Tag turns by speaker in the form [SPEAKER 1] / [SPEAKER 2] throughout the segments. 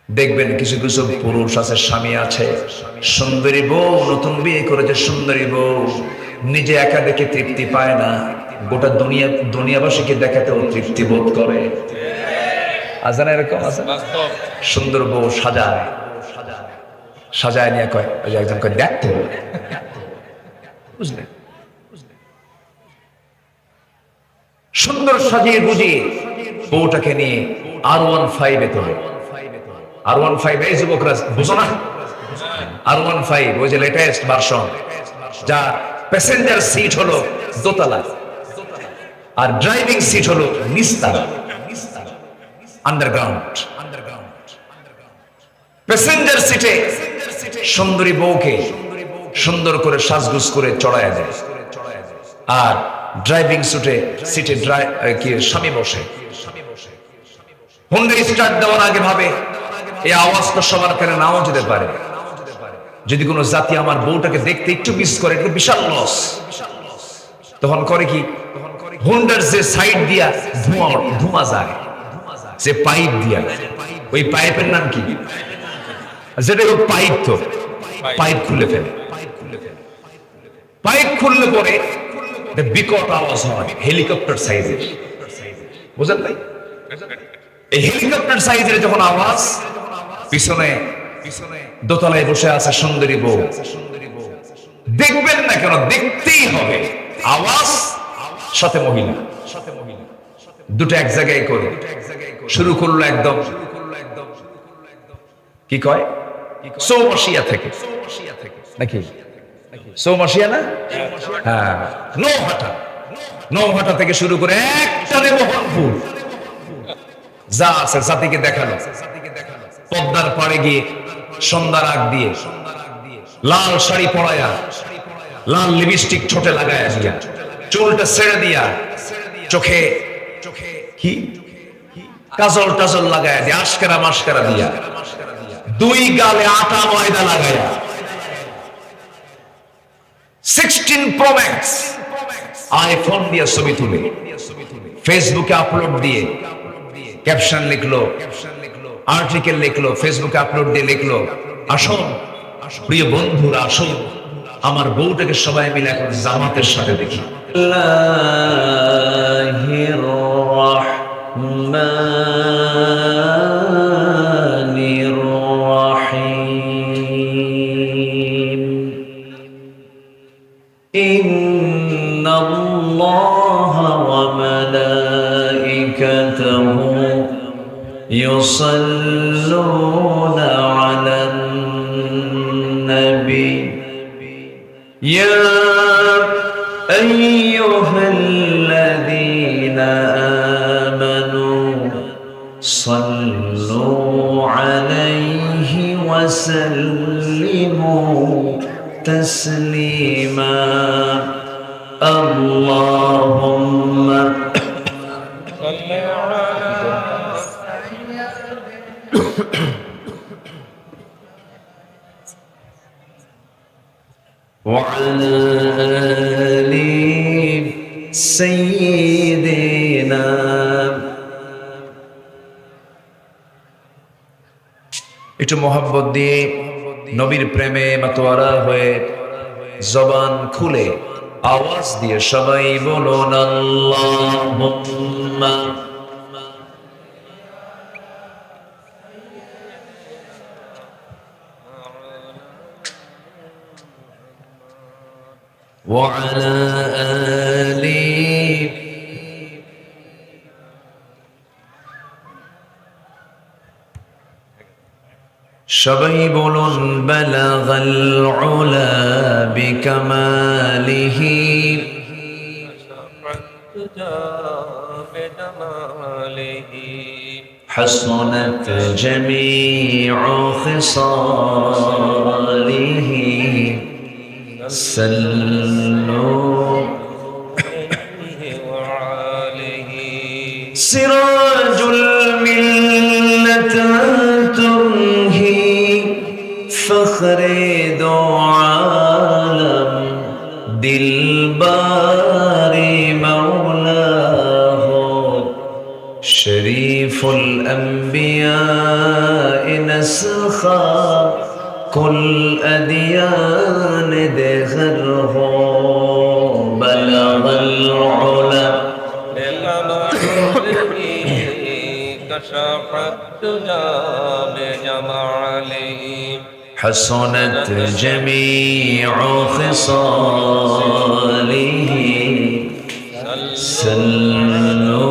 [SPEAKER 1] দেখবেন কিছু কিছু পুরুষ আছে, স্বামী আছে, সুন্দরী বউ, নতুন বিয়ে করেছে সুন্দরী বউ, নিজে একা দেখে তৃপ্তি পায় না, গোটা দুনিয়াবাসীকে দেখাতেও তৃপ্তি বোধ করে। আজান এরকম আছে, সুন্দর বউ সাজায় সাজায় নিয়ে কয়, ওই যে একজন কয় দেখতে, বুঝলেন, সুন্দর সাজিয়ে বুঝিয়ে বউটাকে নিয়ে R15 তোলে। R15 এই যুবকরা বুঝো না, R15 ওই যে লেটেস্ট ভার্সন, যা প্যাসেঞ্জার সিট হলো দোতলা আর ড্রাইভিং সিট হলো নিচতলা, আন্ডারগ্রাউন্ড। প্যাসেঞ্জার সিটে সুন্দরী বউকে সুন্দর করে সাজগুজ করে চড়ায় দেয়, আর ড্রাইভিং সিটে স্বামী বসে। হুন্ডা স্টার্ট দেওয়ার আগে ভাবে এই আওয়াজ তো সবার কানে নাও যেতে পারে, যদি কোনো জাতি আমার বউটাকে দেখতে একটু মিস করে, এটা বিশাল লস। তখন করে কি, হুন্ডার যে সাইড দিয়া ধোঁয়া যায়, যে পাইপ দিয়া, ওই পাইপের নাম কি, যেটা পাইপ, তো পাইপ খুলে ফেলে। পাইপ খুললে পরে বিকট আওয়াজ হয়, হেলিকপ্টার সাইজের, বুঝলেন ভাই? এই হেলিকপ্টার সাইজের যখন আওয়াজ, পিছনে দোতলায় বসে আছে সুন্দরী বউ, দেখবেন না কেন, দেখতেই হবে। আওয়াজ সাথে মহিলা, দুটো এক জায়গায় করে শুরু করলো একদম, কি কয়, চৌমাসিয়া থেকে নাকি, চৌমাসিয়া না, হ্যাঁ, নৌহাটা থেকে শুরু করে একটানে মোহনপুর যা আছে জাতিকে দেখালো। পদ্মার পাড়ে গিয়ে সন্ধ্যার আগ দিয়ে লাল শাড়ি পরায়া, লাল লিপস্টিক ঠোঁটে লাগায়া দিয়া, চুলটা ছেড়ে দিয়া, চোখে কি কাজল টাজল লাগায়া দিয়া, আশকারা মাস্কারা দিয়া, দুই গালে আটা ময়দা লাগায়া, 16 Pro Max আইফোন দিয়ে ছবি তুলে ফেসবুকে আপলোড দিয়ে ক্যাপশন লিখলো, আর্টিকেল লিখলো, ফেসবুকে আপলোড দিয়ে লিখলো, আসুন প্রিয় বন্ধুরা, আসুন আমার বউটাকে সবাই মিলে এখন জামাতের সাথে দেখি। আল্লাহির রাহমানির রাহিম, ইন্নাল্লাহা ওয়া মালাইকাতাহু يصلون على النبي يا أيها الذين آمنوا صلوا عليه وسلموا تسليما اللهم صل على وعلى آل سيدنا। একটু মোহাব্বত দিয়ে নবীর প্রেমে মাতোয়ারা হয়ে জবান খুলে আওয়াজ দিয়ে সবাই বলুন আল্লাহুম্মা وعلى آل সবাই বলুন বালাগাল উলা বিকামালিহি حسنت جميع خصاله صلوا سراج الملة ترهي فخر دو عالم دلبار مولاه شريف الأنبياء نسخا कुल अदियान देगर हो बलगल उला कशफत जमालिही हसनत जमीउ खिसालिही सल्लू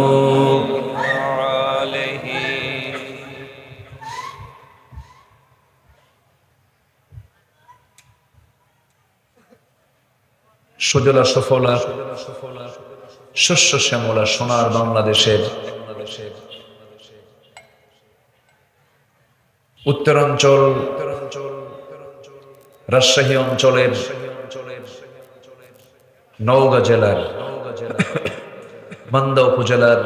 [SPEAKER 1] সুজলা সফলা শস্য শ্যামলা সোনার বাংলাদেশের উত্তরাঞ্চল রাজশাহী অঞ্চলের নওগাঁ জেলার মান্দা উপজেলার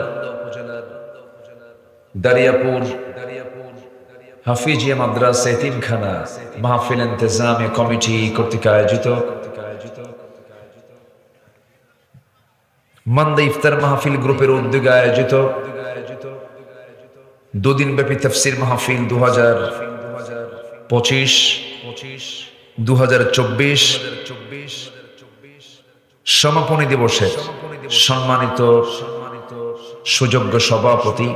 [SPEAKER 1] দারিয়াপুর হাফিজিয়া মাদ্রাসা এতিমখানা মাহফিল ইন্তেজামে কমিটি কর্তৃক আয়োজিত মান্দা ইফতার মাহফিল গ্রুপের উদ্যোগে আয়োজিত দুদিন ব্যাপী তাফসীর মাহফিল 2025-2024 সমাপনী দিবসে সম্মানিত সুযোগ্য সভাপতি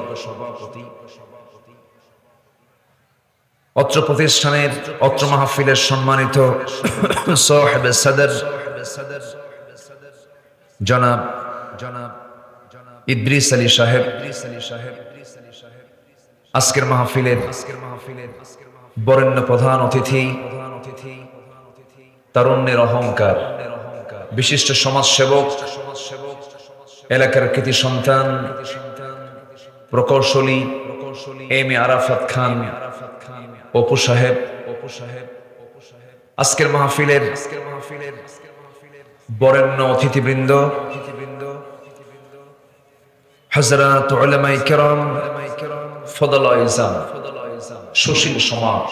[SPEAKER 1] অত্র প্রতিষ্ঠানের অত্র মাহফিলের সম্মানিত সাহেব সদর জনাব ইদ্রিস আলী সাহেব আজকের মাহফিলের বরেণ্য প্রধান অতিথি তারুণ্যের অহংকার বিশিষ্ট সমাজসেবক এলাকার কৃতি সন্তান প্রকৌশলী এম এ আরাফাত খান অপু সাহেব আজকের মাহফিলের বরেণ্য অতিথিবৃন্দ হযরত উলামায়ে কেরাম ফদলায়ে ইজাম সুশীল সমাজ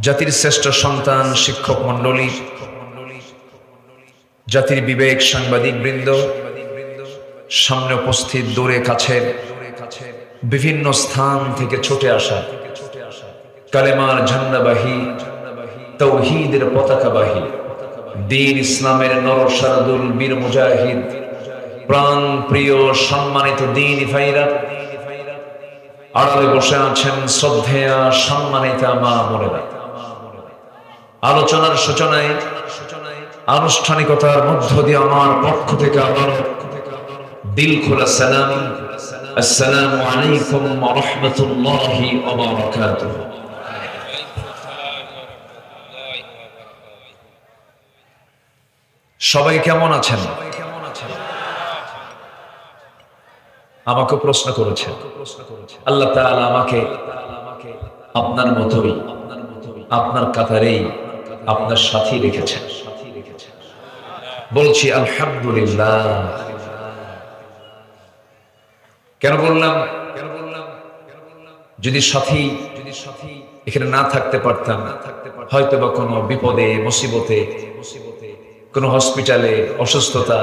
[SPEAKER 1] জাতির শ্রেষ্ঠ সন্তান শিক্ষক মণ্ডলী জাতির বিবেক সাংবাদিক বৃন্দ সামনে উপস্থিত দূরে কাছের বিভিন্ন স্থান থেকে ছুটে আসা কালেমার ঝান্ডাবাহী তাওহীদের পতাকাবাহী দ্বীন ইসলামের নরসারাদুল বীর মুজাহিদ প্রাণ প্রিয় সম্মানিত দ্বীন ভাইরা আড়ালে বসে আছেন শ্রদ্ধেয়া সম্মানিতা মা বোনেরা আলোচনার সূচনায় আনুষ্ঠানিকতার মধ্য দিয়ে আমার পক্ষ থেকে আবার দিল খোলা সালাম আসসালামু আলাইকুম ওয়া রাহমাতুল্লাহি ওয়া বারাকাতুহু। সবাই কেমন আছেন? আমাকে প্রশ্ন করেছেন। আল্লাহ তাআলা আমাকে আপনার মতোই আপনার কাতারেই আপনার সাথী রেখেছেন। বলছি আলহামদুলিল্লাহ। কেন বললাম? যদি সাথী এখানে না থাকতে পারতাম, হয়তো বা কোনো বিপদে মুসিবতে কোনো হসপিটালে অসুস্থতা,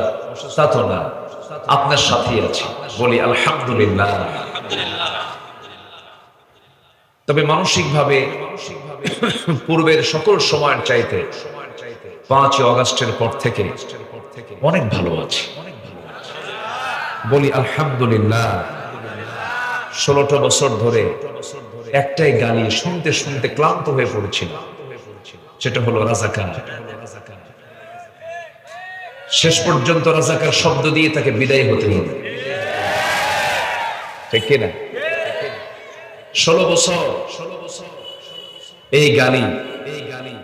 [SPEAKER 1] তা তো না, আপনার সাথী আছে, বলি আলহামদুলিল্লাহ। তবে মানসিকভাবে পূর্বের সকল সময়ের চাইতে 5 আগস্টের পর থেকে অনেক ভালো আছি, বলি আলহামদুলিল্লাহ। 16টা বছর ধরে একটাই গালি শুনতে শুনতে ক্লান্ত হয়ে পড়েছিল, সেটা হলো রাজাকার। শেষ পর্যন্ত রাজাকার শব্দ দিয়ে তাকে বিদায় হতে হবে, ঠিক কিনা? 16 বছর এই গালি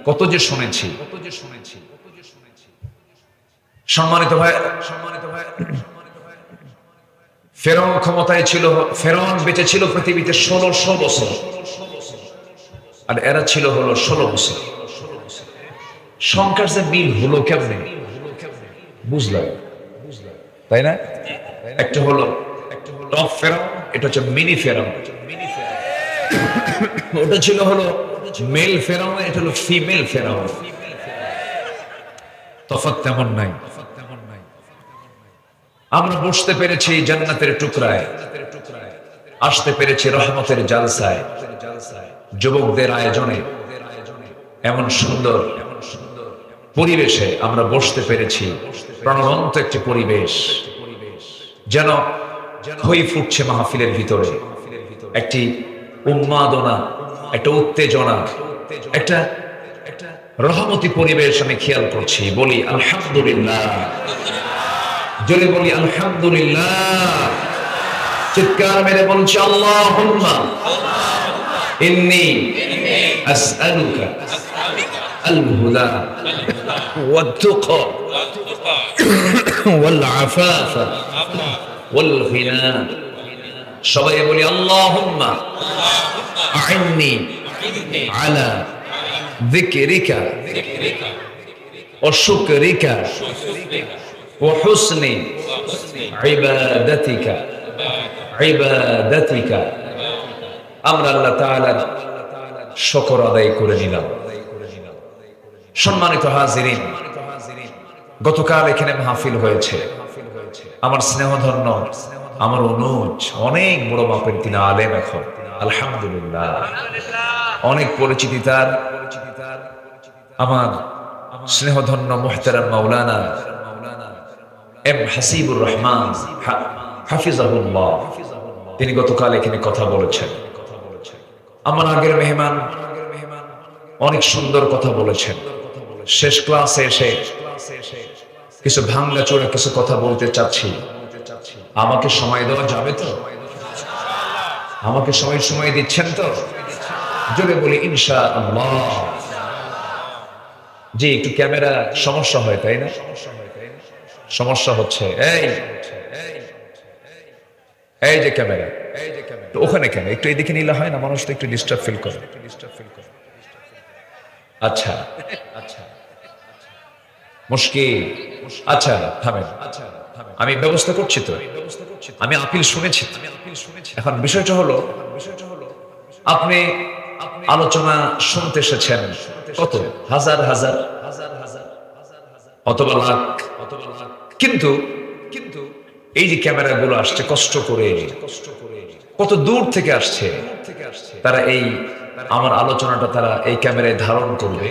[SPEAKER 1] কত যে শুনেছি। সম্মানিত ভাই, ফেরাউন ক্ষমতায় ছিল, ফেরাউন বেঁচে ছিল পৃথিবীতে 1600 বছর, আর এরা ছিল হলো 16 বছর। সংখ্যার যে মিল হলো কেমনে বুঝলাম, তাই না? একটা হলো টপ ফেরাউন, এটা হচ্ছে মিনি ফেরাউন। ওটা ছিল হলো মেল ফেরাউন, এটা হলো ফিমেল ফেরাউন। তফাৎ তেমন নাই। আমরা বসতে পেরেছি জান্নাতের টুকরায়, আসতে পেরেছি রহমতের জালসায়, যুবকদের আয়োজনে, এমন সুন্দর পরিবেশে আমরা বসতে পেরেছি। প্রাণবন্ত একটি পরিবেশ, যেন হই ফুটছে মাহফিলের ভিতরে। একটি উন্মাদনা, একটা উত্তেজনা, একটা রহমতি পরিবেশ আমি খেয়াল করছি। বলি আলহামদুলিল্লাহ, জোরে বলি আলহামদুলিল্লাহ, চিৎকার মেরে বলছি আল্লাহুম্মা ইন্নী আসআলুকা আল হুদা ওয়াত তুকা ওয়াল আফাফা ওয়াল গিনা। সবাই বলি আল্লাহুম্মা আইন্নি আলা যিকরিকা ওয়া শুকরিকা ওয়া হুসনি ইবাদাতিকা। আমরা আল্লাহ তাআলার শুকর আদায় করে নিলাম। সম্মানিত হাজিরিন, গতকাল এখানে মাহফিল হয়েছে। আমার স্নেহধন্য, আমার অনুজ, অনেক বড় মাপের তিনি আলেম, এখন আলহামদুলিল্লাহ অনেক পরিচিতি তার। আমার স্নেহধন্য মুহতারাম মাওলানা এম হাসিবুর রহমান হাফিজাহুল্লাহ, তিনি গতকাল এখানে কথা বলেছেন। আমার আগের মেহমান অনেক সুন্দর কথা বলেছেন। শেষ ক্লাসে এসে কিছু ভাঙ্গা চোরা কিছু কথা বলতে চাচ্ছি। আমাকে সময় দেওয়া যাবে তো? আমাকে সময় দিচ্ছেন তো? জোরে বলি ইনশাআল্লাহ। জি, একটু ক্যামেরা সমস্যা হয়, তাই না? সমস্যা হচ্ছে। এই যে ক্যামেরা, ওখানে কেন? একটু এদিকে নিলে হয় না? মানুষ তো একটু ডিস্টার্ব ফিল করে। আচ্ছা আচ্ছা, মুশকিল। আচ্ছা থামেন, আমি ব্যবস্থা করছি তো। আমি আপিল শুনেছি। এখন বিষয়টা হলো, আপনি আলোচনা শুনতে এসেছেন কত হাজার হাজার অথবা লাখ, কিন্তু এই যে ক্যামেরাগুলো আসছে কষ্ট করে, কত দূর থেকে আসছে, তারা এই আমার আলোচনাটা তারা এই ক্যামেরায় ধারণ করবে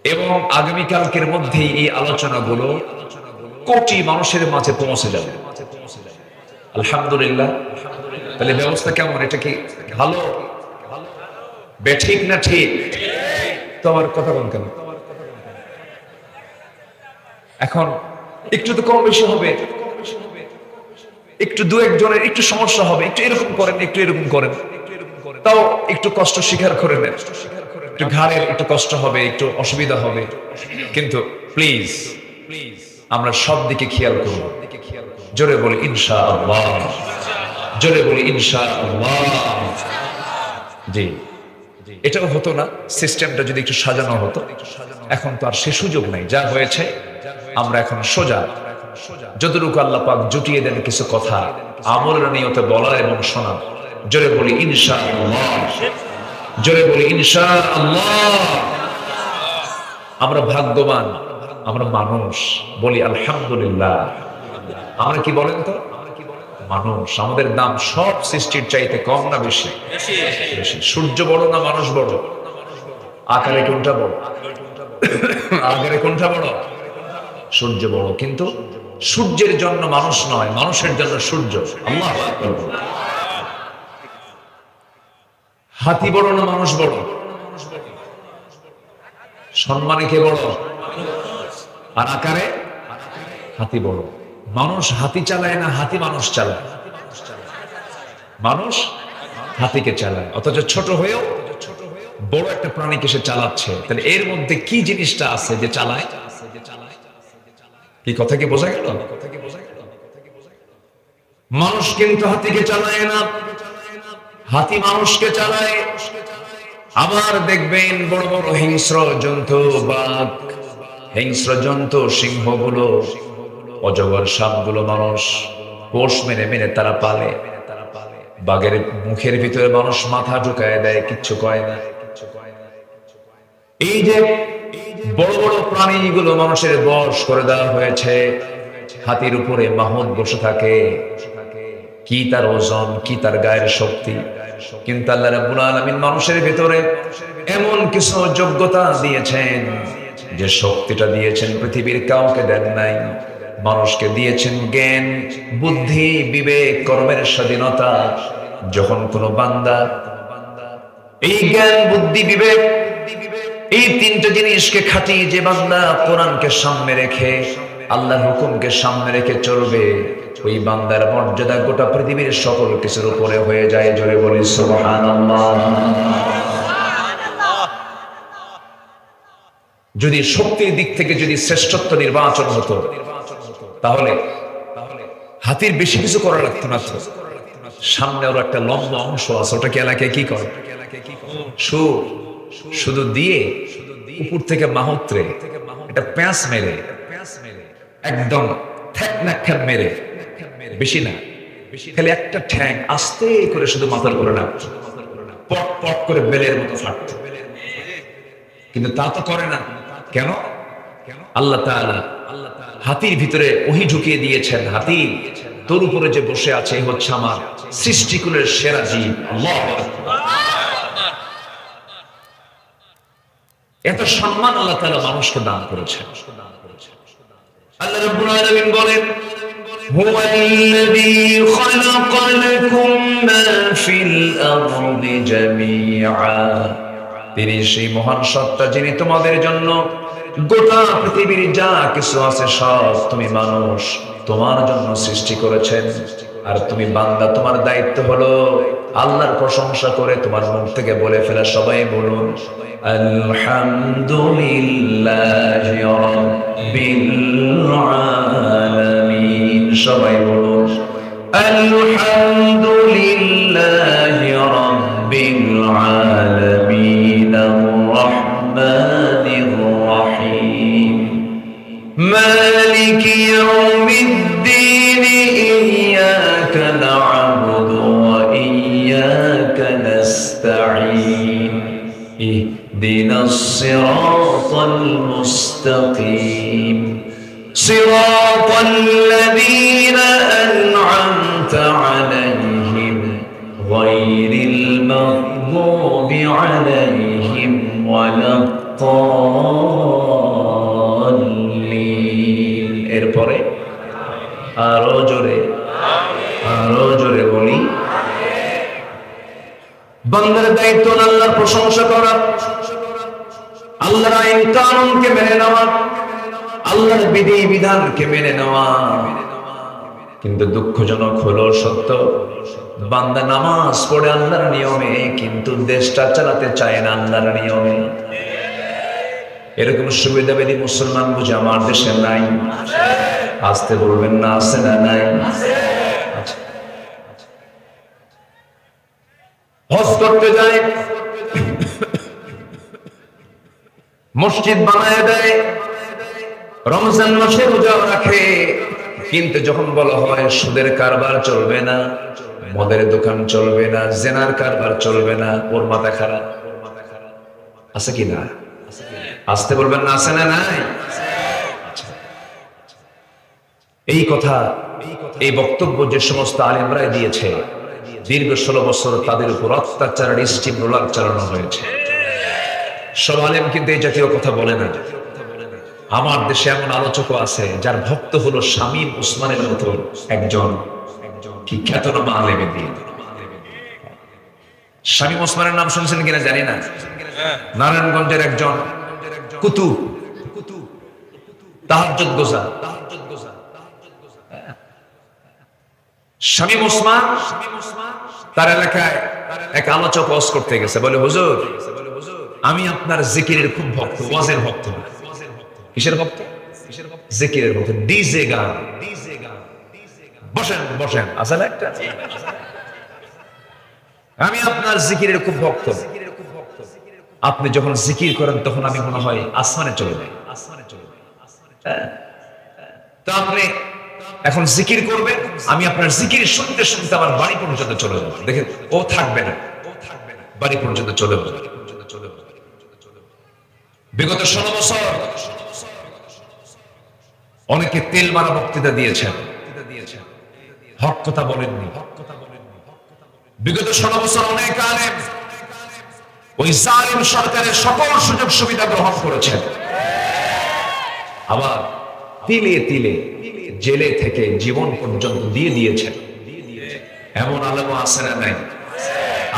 [SPEAKER 1] এবং আগামীকালকের মধ্যেই এই আলোচনাগুলো কোটি মানুষের মাঝে পৌঁছে যাবে। আলহামদুলিল্লাহ। তাহলে ব্যবস্থা কেমন? এটা কি ভালো? বেঠিক না ঠিক? তো আমার কথা বল কেন? এখন একটু তো কম বেশি হবে, একটু দু একজনের একটু সমস্যা হবে, একটু এরকম করেন, একটু এরকম করেন, তাও একটু কষ্ট স্বীকার করে নেন। একটু ঘাড়ের একটু কষ্ট হবে, একটু অসুবিধা হবে, কিন্তু প্লিজ আমরা সব দিকে খেয়াল করব। জোরে বলি ইনশাআল্লাহ, জোরে বলি ইনশাআল্লাহ। জি, এটাও হতো না সিস্টেমটা যদি একটু সাজানো হতো। এখন তো আর সে সুযোগ নাই, যা হয়েছে আমরা এখন সোজা যতটুকু আল্লাহ পাক জুটিয়ে দেন কিছু কথা আমলের নিয়তে বলা এবং শোনা। জোরে বলি ইনশাআল্লাহ, জোরে বলি ইনশাআল্লাহ। আমরা ভাগ্যবান, আমরা মানুষ, বলি আলহামদুলিল্লাহ। আমরা কি বলেন তো? মানুষ। আমাদের দাম সব সৃষ্টির চাইতে কম না বেশি? বেশি। সূর্য বড় না মানুষ বড়? আকারে কোনটা বড়? আকারে কোনটা বড়? সূর্য বড়। কিন্তু সূর্যের জন্য মানুষ নয়, মানুষের জন্য সূর্য। আল্লাহু আকবার। হাতি বড় না মানুষ বড়? সম্মানে কে বড়? আর আকারে হাতি বড়। মানুষ হাতি চালায় না, হাতি মানুষ চালায়। মানুষ হাতিকে চালায়, অথচ ছোট হয়েও বড় একটা প্রাণীকে সে চালাচ্ছে। তাহলে এর মধ্যে কি জিনিসটা আছে যে চালায়? কি কথা কি বোঝা গেল? মানুষ কিন্তু হাতিকে চালায় না, হাতি মানুষকে চালায়। আবার দেখবেন বড় বড় হিংস্র জন্তু, বাঘ, হিংস্র জন্তু, সিংহগুলো, অজগর সাপগুলো মানুষ পোষ মেনে মেনে তারা পালে। বাঘের মুখের ভিতরে মানুষ মাথা ঢুকায় দেয়, কিচ্ছু কয় না। এই যে বড় বড় প্রাণীগুলো মানুষের বশ করে দেওয়া হয়েছে। হাতির উপরে মাহমুদ বসে থাকে, কি তার ওজন, কি তার গায়ের শক্তি। কিন্তু আল্লাহ রাব্বুল আলামিন মানুষের ভিতরে এমন কিছু যোগ্যতা দিয়েছেন, যে শক্তিটা দিয়েছেন পৃথিবীর কাউকে দেন নাই। মানুষকে দিয়েছেন জ্ঞান, বুদ্ধি, বিবেক, কর্মের স্বাধীনতা। যখন কোনো বান্দা এই জ্ঞান, বুদ্ধি, বিবেক, এই তিনটা জিনিসকে খাটিয়ে যে বান্দা কোরআনকে সামনে রেখে, আল্লাহর হুকুমকে সামনে রেখে চলবে, ওই বান্দার মর্যাদা গোটা পৃথিবীর সকল কিছুর উপরে হয়ে যায়। জোরে বলি সুবহানাল্লাহ। যদি শক্তির দিক থেকে যদি শ্রেষ্ঠত্ব নির্বাচন হতো, তাহলে হাতির বেশি কিছু করা লাগতো না। সামনে ওর একটা লম্বা অংশ আছে, ওটাকে এলাকায় কি করে, শুধু দিয়ে উপর থেকে মাহত্রে এটা প্যাঁচ মেরে, একদম মেরে, বেশি না, খালি একটা ঠ্যাং আস্তে করে শুধু মাথার করে না, পট পট করে বেলের মতো ফাটত। কিন্তু তা তো করে না। কেন? আল্লাহ তাআলা হাতির ভিতরে ওহী ঢুকিয়ে দিয়েছেন। হাতি তোর উপরে যে বসে আছে হচ্ছে আমার সৃষ্টিকুলের সেরা জীব। আল্লাহু আকবার। এত সম্মান আল্লাহ তাআলা মানুষকে দান করেছেন। আল্লাহ রাব্বুল আলামিন বলেন, হুয়াল্লাযী খালাকা লাকুম মা ফিল আরদি জামিআ। তিনি সেই মহান সত্তা, যিনি তোমাদের জন্য গোটা পৃথিবীর যা কিছু আছে সব তুমি মানুষ তোমার জন্য সৃষ্টি করেছেন। আর তুমি বান্দা, তোমার দায়িত্ব হলো আল্লাহর প্রশংসা করে তোমার মুখ থেকে বলে ফেলা। সবাই বলুন আলহামদুলিল্লাহি রাব্বিল আলামিন। সবাই বলুন আলহামদুলিল্লাহি রাব্বিল আলামিন আর-রাহমানির রাহিম মালিকি ইয়াউমিদ্দিন ইয়্যাকা না'বুদু ওয়া ইয়্যাকা নাস্তাঈন ইহদিনাস সিরাতাল মুস্তাকিম সিরাতাল্লাযীনা আন'আমতা আলাইহিম গায়রিল মাগদুবি আলাইহিম ওয়ালাদ-দাল্লিন। এরপরে আরো জোরে বলি। বান্দার দায়িত্ব আল্লাহর প্রশংসা করা, আল্লাহর আইন কানুনকে মেনে নেওয়া, আল্লাহর বিধি বিধানকে মেনে নেওয়া। কিন্তু দুঃখজনক হলো সত্য, বান্দা নামাজ পড়ে আল্লাহর নিয়মে, কিন্তু দেশটা চালাতে চায় না আল্লাহর নিয়মে। এরকম সুবিধাবাদী মুসলমান বুঝে আমার দেশে নাই। আসতে বলবেন না, আছে না নাই? হজ করতে যায়, মসজিদ বানায় দেয়, রমজান মাসে রোজা রাখে, কিন্তু যখন বলা হয় সুদের কারবার চলবে না, মদের দোকান চলবে না, জেনার কারবার চলবে না, ওর মাথা খারাপ। আছে কি না? আসতে বলবেন না, আছে না নাই? এই কথা, এই বক্তব্য যে সমস্ত আলেমরা দিয়েছে, দীর্ঘ 16 বছর তাদের উপর অত্যাচার, স্টিম রোলার চালানো হয়েছে। সব আলেম কিন্তু এই জাতীয় কথা বলে না। আমার দেশে এমন আলোচকও আছে যার ভক্ত হলো শামীম ওসমানের মতো একজন কি খ্যাতনামা আলেমের দিন। শামীম ওসমানের নাম শুনছেন কিনা জানি না। নারায়ণগঞ্জের একজন কুতুব, তাহাজ্জুদ গোজা। শামীম ওসমান তার এলাকায় এক আলোচক ওয়াজ করতে গেছে, বলে হুজুর আমি আপনার জিকিরের খুব ভক্ত, ওয়াজের ভক্ত না। কিসের ভক্ত? জিকিরের ভক্ত। ডিজে গান, বসেন বসেন, আছে না একটা, আমি আপনার জিকিরের খুব ভক্ত। আপনি যখন জিকির করেন তখন আমি মনে হয় আসমানে চলে যাই। তো আপনি এখন জিকির করবেন, আমি আপনার জিকির শুনতে শুনতে আমার বাড়ি পর্যন্ত চলে যাব। দেখেন, ও থাকবে না, বাড়ি পর্যন্ত চলে যাবে। বিগত 16 বছর অনেকে তেল মারা বক্তৃতা দিয়েছেন, হক কথা বলেননি। বিগত 16 বছর অনেক আলেম ওই জালিম সরকারের সকল সুযোগ সুবিধা গ্রহণ করেছেন, আবার তিলে তিলে জেলে থেকে জীবন পর্যন্ত দিয়ে দিয়েছেন। এমন আলেমও আছে না নাই?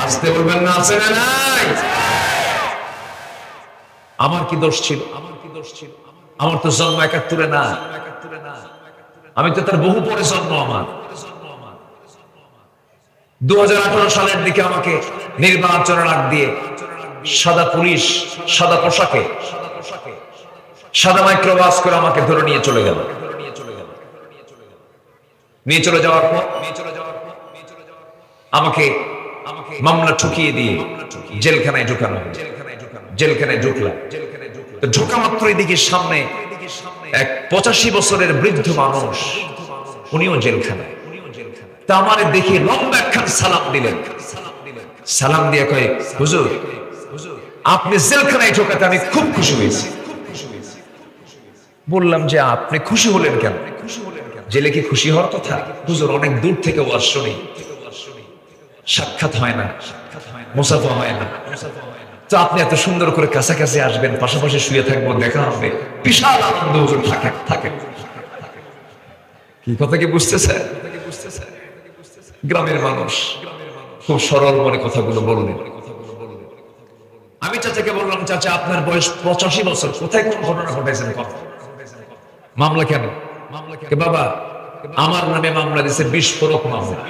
[SPEAKER 1] আসতে বলবেন না, আছে না নাই? আমার কি দোষ ছিল? আমার তো জন্ম 71-এ না, আমি তো তার বহু পরে জন্ম। আমার 2018 সালের দিকে আমাকে নির্বাচনের আগ দিয়ে সাদা পুলিশ সাদা পোশাকে সাদা মাইক্রোবাস করে আমাকে ধরে নিয়ে চলে গেল। নিয়ে চলে যাওয়ার পর আমাকে মামলা ঠুকিয়ে দিয়ে জেলখানায় ঢুকানো। জেলখানায় ঢুকলাম। ঢোকা মাত্র এদিকে সামনে এক 85 বছরের বৃদ্ধ মানুষ, উনিও জেলখানায়। তা আমার দেখে লম্বা একখান সালাম দিলেন। সালাম দিয়ে কয়, হুজুর আপনি জেলখানায় ঢোকাতে আমি খুব খুশি হয়েছি। বললাম যে আপনি খুশি হলেন কেন? জেলে কি খুশি হওয়ার কথা? হুজুর অনেক দূর থেকে ওয়াজ শুনি, সাক্ষাৎ হয় না, মুসাফা হয় না, তো আপনি এত সুন্দর করে কাছাকাছি আসবেন, পাশাপাশি শুয়ে থাকবো, দেখা হবে, বিশাল আনন্দ হুজুর থাকে। কি কথা কি বুঝতেছে? গ্রামের মানুষ খুব সরল মনে কথাগুলো বললেন। আমি চাচাকে বললাম, চাচা আপনার বয়স 85 বছর, কোথায় কোন ঘটনা ঘটাইছেন? মামলা কেন? বাবা আমার নামে মামলা দিয়েছে, বিস্ফোরক মামলা।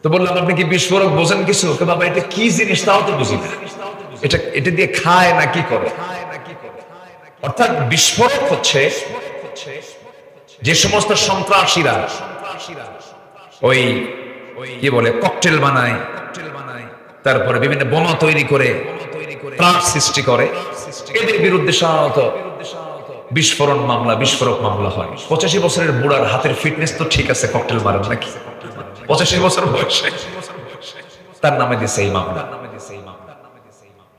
[SPEAKER 1] তো বললাম আপনি কি বিস্ফোরক বোঝেন কিছু? বাবা এটা কি জিনিস তাও তো বুঝি না, এটা দিয়ে খায় না কি করে? অর্থাৎ বিস্ফোরক হচ্ছে যে সমস্ত সন্ত্রাসীরা ওই কি বলে ককটেল বানায়, তারপরে বিভিন্ন বোমা তৈরি করে ত্রাস সৃষ্টি করে, এদের বিরুদ্ধে সাধারণত বিস্ফোরক মামলা হয়। 85 বছরের বুড়ার হাতের ফিটনেস তো ঠিক আছে, ককটেল মারেন নাকি? 85 বছর বয়সে তার নামে দিছে এই মামলা।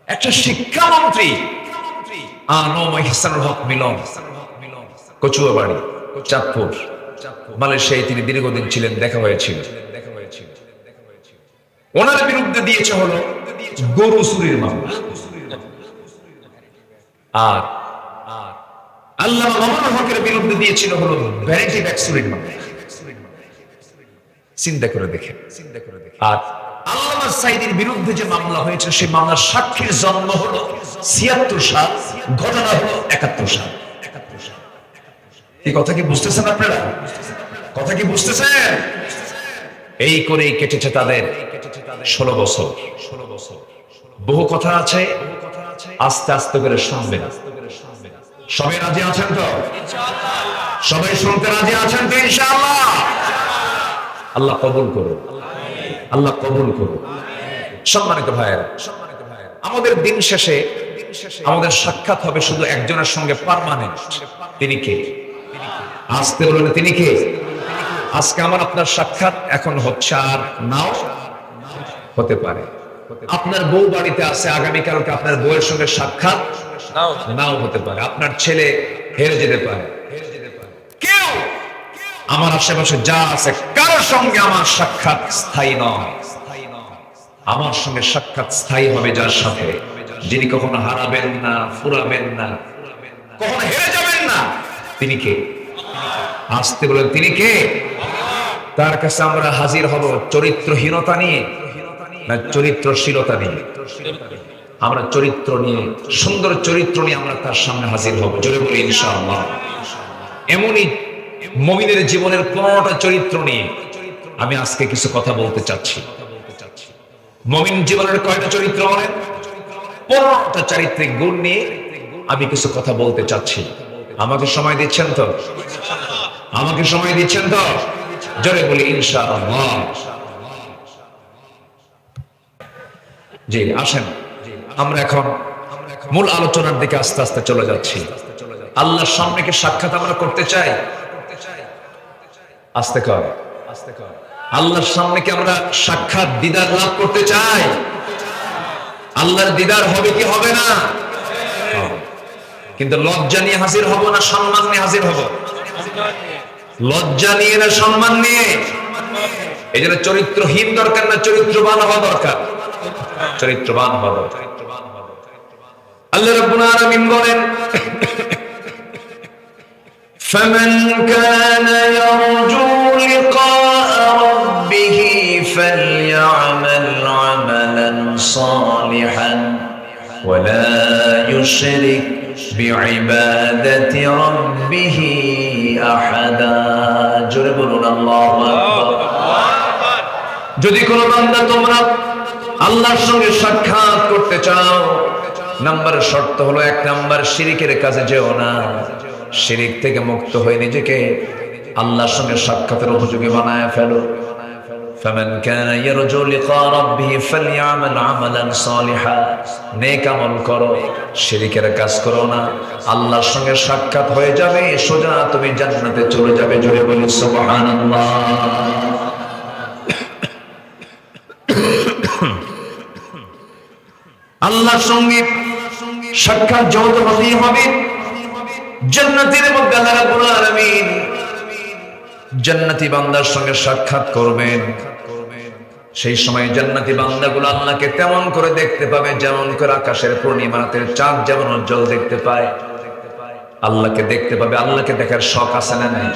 [SPEAKER 1] একটা শিক্ষামন্ত্রী আনোয়ার ইহসানুল হক মিলন, কচুয়াবাড়ি, চাঁদপুর, মালয়েশিয়ায় তিনি দীর্ঘদিন ছিলেন, দেখা হয়েছিল। ওনার বিরুদ্ধে দিয়েছে হলো গরু চুরির মামলা। আর আল্লামা মামুনুল হকের বিরুদ্ধে দিয়েছিল হলো ভ্যানিটি ব্যাগ চুরির মামলা। চিন্তা করে দেখে। আর আল্লামা সাইদির বিরুদ্ধে যে মামলা হয়েছে, সেই মামলার সাক্ষীর জন্ম হলো 76 সাল, ঘটনা হলো 71 সাল। এই কথা কি বুঝতেছেন আপনারা? কথা কি বুঝতেছেন? এই করেই কেটেছে তাদের 16 বছর। বহু কথা আছে, আস্তে আস্তে করে শুনবেন। সবাই রাজি আছেন তো? সবাই শুনতে রাজি আছেন তো? ইনশাআল্লাহ। আল্লাহ কবুল করুন, আল্লাহ কবুল করুন। সম্মানিত ভাইয়েরা, আমাদের দিন শেষে আমাদের সাক্ষাৎ হবে শুধু একজনের সঙ্গে, পার্মানেন্ট। তিনি কে? আসতে বলেন, তিনি কে? আজকে আমার আপনার সাক্ষাৎ এখন হচ্ছে, আর নাও হতে পারে। আপনার বউ বাড়িতে আছে, আগামীকালকে আপনার বউয়ের সঙ্গে সাক্ষাৎ নাও হতে পারে। আপনার ছেলে হেরে যেতে পারে। কেউ আমার আশেপাশে যা আছে কারোর সঙ্গে আমার সাক্ষাৎ স্থায়ী নয়। আমার সঙ্গে সাক্ষাৎ স্থায়ী হবে যার সাথে, যিনি কখনো হারাবেন না, ফুরাবেন না, কখনো হেরে যাবেন না। তিনি কে? আসতে বলেন, তিনি কে? তার কাছে আমরা হাজির হব চরিত্রহীনতা নিয়ে না চরিত্রশীলতা নিয়ে? আমরা চরিত্র নিয়ে, সুন্দর চরিত্র নিয়ে আমরা তার সামনে হাজির হব। জোরে বলি ইনশাআল্লাহ। এমনই মুমিনের জীবনের 15টা চরিত্র নিয়ে আমি আজকে কিছু কথা বলতে চাচ্ছি। মুমিন জীবনের কয়টা চরিত্র বলেন? 15টা চারিত্রিক গুণ নিয়ে আমি কিছু কথা বলতে চাচ্ছি। আমাকে সময় দিচ্ছেন তো? আমাকে সময় দিচ্ছেন তো? জোরে বলি ইনশাআল্লাহ। জি, আসেন আমরা এখন মূল আলোচনার দিকে আস্তে আস্তে চলে যাচ্ছি। আল্লাহর সামনে কি সাক্ষাৎ আমরা করতে চাই? আস্তে কর, আল্লাহর সামনে কি আমরা সাক্ষাৎ দিদার লাভ করতে চাই? আল্লাহর দিদার হবে কি হবে না? কিন্তু লজ্জা নিয়ে হাজির হব না সম্মান নিয়ে হাজির হব? লজ্জা নিয়ে না সম্মান নিয়ে? এই জন্য চরিত্রহীন দরকার না, চরিত্রবান হওয়া দরকার। চরিত্রবান হওয়া দরকার। আল্লাহ রাব্বুল আলামিন বলেন, فمن كان يرجو لقاء ربه فليعمل عملا صالحا ولا يشرك بعبادة ربه أحدا। জোরে বলুন আল্লাহু আকবার। যদি কোনো বান্দা তোমরা আল্লাহর সঙ্গে সাক্ষাৎ করতে চাও, নাম্বার শর্ত হলো, এক নাম্বার শিরিকের কাজে যেও না। শিরিক থেকে মুক্ত হয়ে নিজেকে আল্লাহর সঙ্গে সাক্ষাতের উপযোগী বানায় ফেলো। ফামান কানা ইয়ারজু লিকা রাব্বিহি ফালইআমাল আমালান সালিহা। নেক আমল করো, শিরিকের কাজ করো না, আল্লাহর সঙ্গে সাক্ষাৎ হয়ে যাবে, সোজা তুমি জান্নাতে চলে যাবে। জোরে বলি সুবহানাল্লাহ। আল্লাহর সঙ্গে সাক্ষাৎ যত হতেই হবে, জান্নাতের মধ্যে আল্লাহ রাব্বুল আলামিন জান্নাতি বান্দার সঙ্গে সাক্ষাৎ করবেন। সেই সময় জান্নাতি বান্দাগুলো আল্লাহকে তেমন করে দেখতে পাবে যেমন করে আকাশের পূর্ণিমা রাতের চাঁদ যেমন উজ্জ্বল দেখতে পায়, আল্লাহকে দেখতে পাবে। আল্লাহকে দেখার শখ আছে না নাই?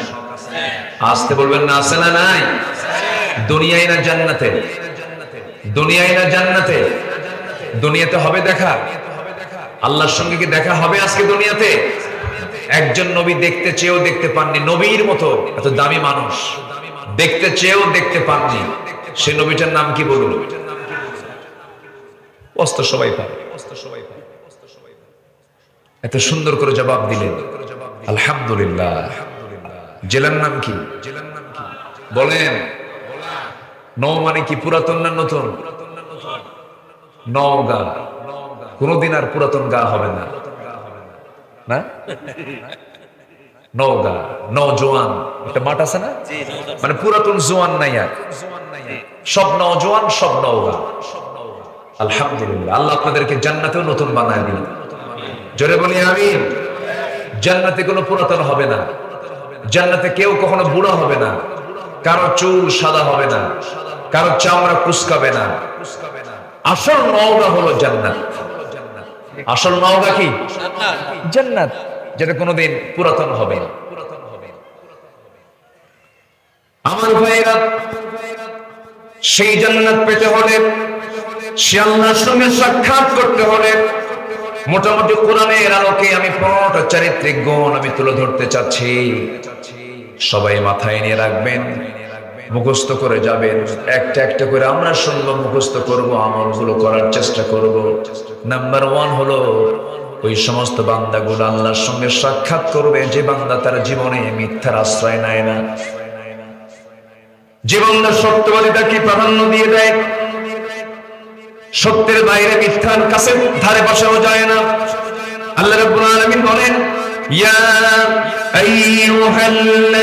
[SPEAKER 1] আসতে বলবেন না, আছে না নাই? দুনিয়ায় না জান্নাতে? দুনিয়ায় না জান্নাতে? দুনিয়াতে হবে দেখা? আল্লাহর সঙ্গে কি দেখা হবে আজকে দুনিয়াতে? একজন নবী দেখতে চেয়েও দেখতে পাননি, নবীর মতো এত দামি মানুষ দেখতে চেয়েও দেখতে পাননি। সে নবীটার নাম কি বলুন? অস্ত সবাই পায়। এত সুন্দর করে জবাব দিলেন, আলহামদুলিল্লাহ। জেলার নাম কি? বলেন। নও মানে কি পুরাতন না নতুন? নওগাঁ। কোনদিন আর পুরাতন গা হবে না, না? নওগাঁ, নওজোয়ান একটা মাঠ আছে না, মানে পুরাতন জোয়ান নাই আর, সব নওজোয়ান, সব নওগাঁ। আলহামদুলিল্লাহ। আল্লাহ আপনাদেরকে জান্নাতেও নতুন বানায় দিন। জোরে বলি আমিন। জান্নাতে কোনো পুরাতন হবে না, জান্নাতে কেউ কখনো বুড়া হবে না, কারো চুল সাদা হবে না, কারো চামড়া কুচকাবে না। আসল নওগাঁ হলো জান্নাত। আসল নওগাঁ কি? জান্নাত, যেটা কোনোদিন পুরাতন হবে না। আমার ভাইরা, সেই জান্নাত পেতে হলে, সে আল্লাহর সঙ্গে সাক্ষাৎ করতে হলে, মোটামুটি কোরআনের আলোকে আমি 15টা চারিত্রিক গুণ আমি তুলে ধরতে চাচ্ছি। সবাই মাথায় নিয়ে রাখবেন, মুখস্থ করে যাবেন। একটা একটা করে আমরা শুনবো, মুখস্থ করব, আমলগুলো করার চেষ্টা করব। নাম্বার 1 হলো, ওই সমস্ত বান্দাগুলো আল্লাহর সঙ্গে সাক্ষাৎ করবে যে বান্দা তার জীবনে মিথ্যার আশ্রয় নেয় না, যে বান্দা সত্যবাদিতাকে প্রাধান্য দিয়ে দেয়, সত্যের বাইরে মিথ্যার কাছে ধারে পাশেও যায় না। আল্লাহ রাব্বুল আলামিন বলেন, ইয়া আইয়ুহাল্লাযীনা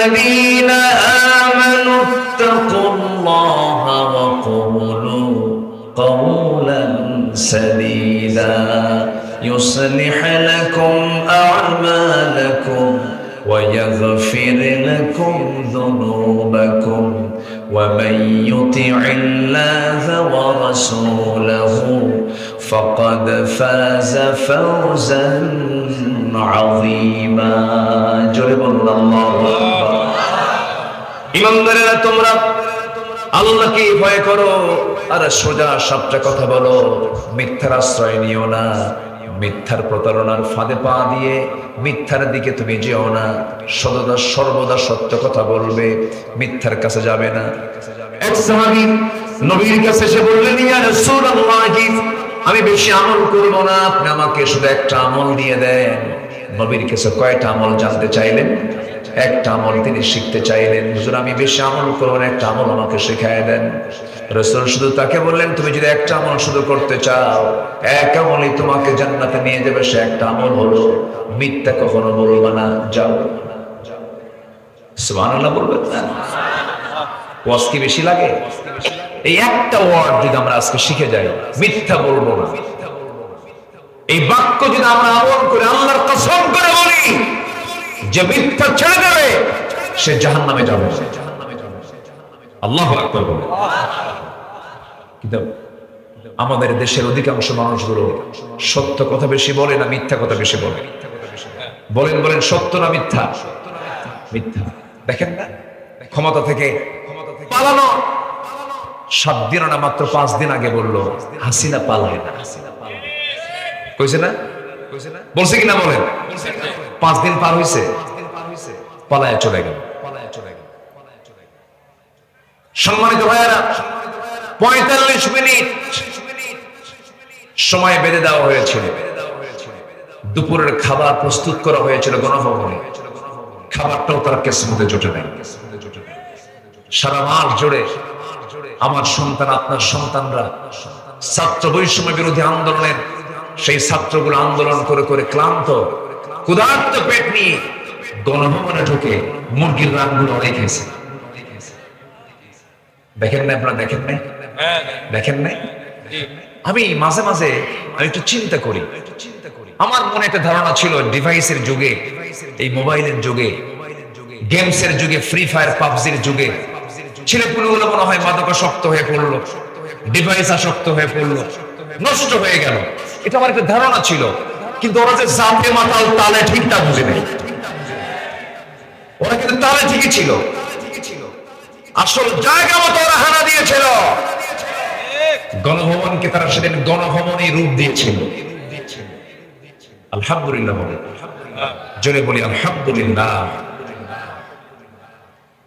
[SPEAKER 1] আমানু তাকুল্লাহা ওয়া কুলু قولا سديدا يصلح لكم أعمالكم ويغفر لكم ذنوبكم ومن يطع الله ورسوله فقد فاز فوزا عظيما جرب الله أكبر ইমানদারেরা তোমরা আল্লাহকে ভয় করো আর সোজা সাপটা কথা বলো, মিথ্যার আশ্রয় নিও না, মিথ্যার প্রতারণার ফাঁদে পা দিয়ে মিথ্যার দিকে তুমি যেও না, সর্বদা সত্য কথা বলবে, মিথ্যার কাছে যাবে না। এক সাহাবী নবীর কাছে এসে বললেন, ইয়া রাসূলুল্লাহ, আমি বেশি আমল করব না, আপনি আমাকে শুধু একটা আমল দিয়ে দেন। নবীর কাছে কয়টা আমল জানতে চাইলেন? একটা আমল তিনি শিখতে চাইলেন। হুজুর আমি বেশি আমল করব না, একটা আমল আমাকে শেখায় দেন। রাসূল শুধু তাকে বললেন, তুমি যদি একটা আমল শুধু করতে চাও, এক আমলই তোমাকে জান্নাতে নিয়ে যাবে। সে একটা আমল হলো মিথ্যা কখনো বলবে না। যাও, সুবহানাল্লাহ বলবেন না? ওয়াজ কি বেশি লাগে? এই একটা ওয়ার্ড যদি আমরা আজকে শিখে যাই, মিথ্যা বলবো না, এই বাক্য যদি আমরা আমল করে আল্লাহর কসম করে বলি যে মিথ্যা ছেড়ে দেবে, সে জাহান্নামে যাবে। আল্লাহু আকবার বলে। কিন্তু আমাদের দেশের অধিকাংশ মানুষগুলো সত্য কথা বেশি বলে না মিথ্যা কথা বেশি বলে? বলেন বলেন, সত্য না মিথ্যা? মিথ্যা। দেখেন না, ক্ষমতা থেকে পালানো 7 দিন না মাত্র 5 দিন আগে বললো হাসিনা পালায় না। কইছে না? বলছে কিনা বলেন? 5 দিন পার হইছে, পালায় চলে গেল। সম্মানিত ভাইয়েরা, 45 মিনিট সময় বেঁধে দেওয়া হয়েছিল। দুপুরের খাবার প্রস্তুত করা হয়েছিল গণভবনে। খাবারটাও তার কিসমতে জোটে নাই। সারা মাস জুড়ে আমার সন্তান, আপনার সন্তানরা ছাত্র বৈষম্য বিরোধী আন্দোলনের সেই ছাত্রগুলো আন্দোলন করে করে ক্লান্ত, ক্ষুধার্ত পেট নিয়ে গণভবনে ঢুকে মুরগির রানগুলো অনেক খেয়েছে। দেখেন না আপনারা? দেখেন নাই? দেখেন নাই? আমি মাঝে মাঝে একটু চিন্তা করি। আমার মনে একটা ধারণা ছিল ডিভাইসের যুগে, এই মোবাইলের যুগে, গেমসের যুগে, ফ্রি ফায়ার পাবজির যুগে ছেলেপুলেগুলো মনে হয় মাদকাসক্ত হয়ে পড়লো, ডিভাইস আসক্ত হয়ে পড়লো, নষ্ট হয়ে গেল। এটা আমার একটা ধারণা ছিল। কিন্তু ওরা যে জাতে মাতাল তালে ঠিক তা বুঝে নেই। ওরা কিন্তু তালে ঠিকই ছিল, আসল জায়গা মতো ওরা হানা দিয়েছিল। গণভবনকে তারা সেদিন গণভবনই রূপ দিয়েছিল। আলহামদুলিল্লাহ বলে, জোরে বলি আলহামদুলিল্লাহ।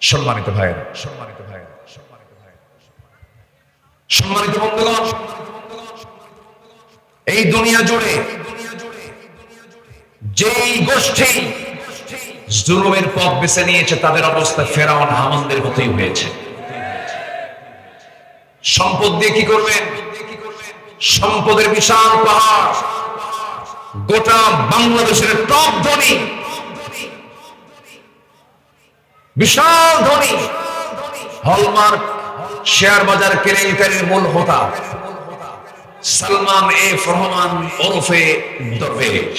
[SPEAKER 1] সম্মানিত ভাইয়েরা, সম্মানিত ভাইয়েরা, সম্মানিত বন্ধুগণ, এই দুনিয়া জুড়ে যেই গোষ্ঠী জুলুমের পথ বেছে নিয়েছে তাদের অবস্থা ফেরাউন হামানদের মতোই হয়েছে। সম্পদ দিয়ে কি করবেন? সম্পদের বিশাল পাহাড়, গোটা বাংলাদেশের টপ ধনী, বিশাল ধনী, হলমার্ক শেয়ার বাজার কেলেঙ্কারির মূল হোতা সালমান এফ রহমান ওরফে দরবেশ।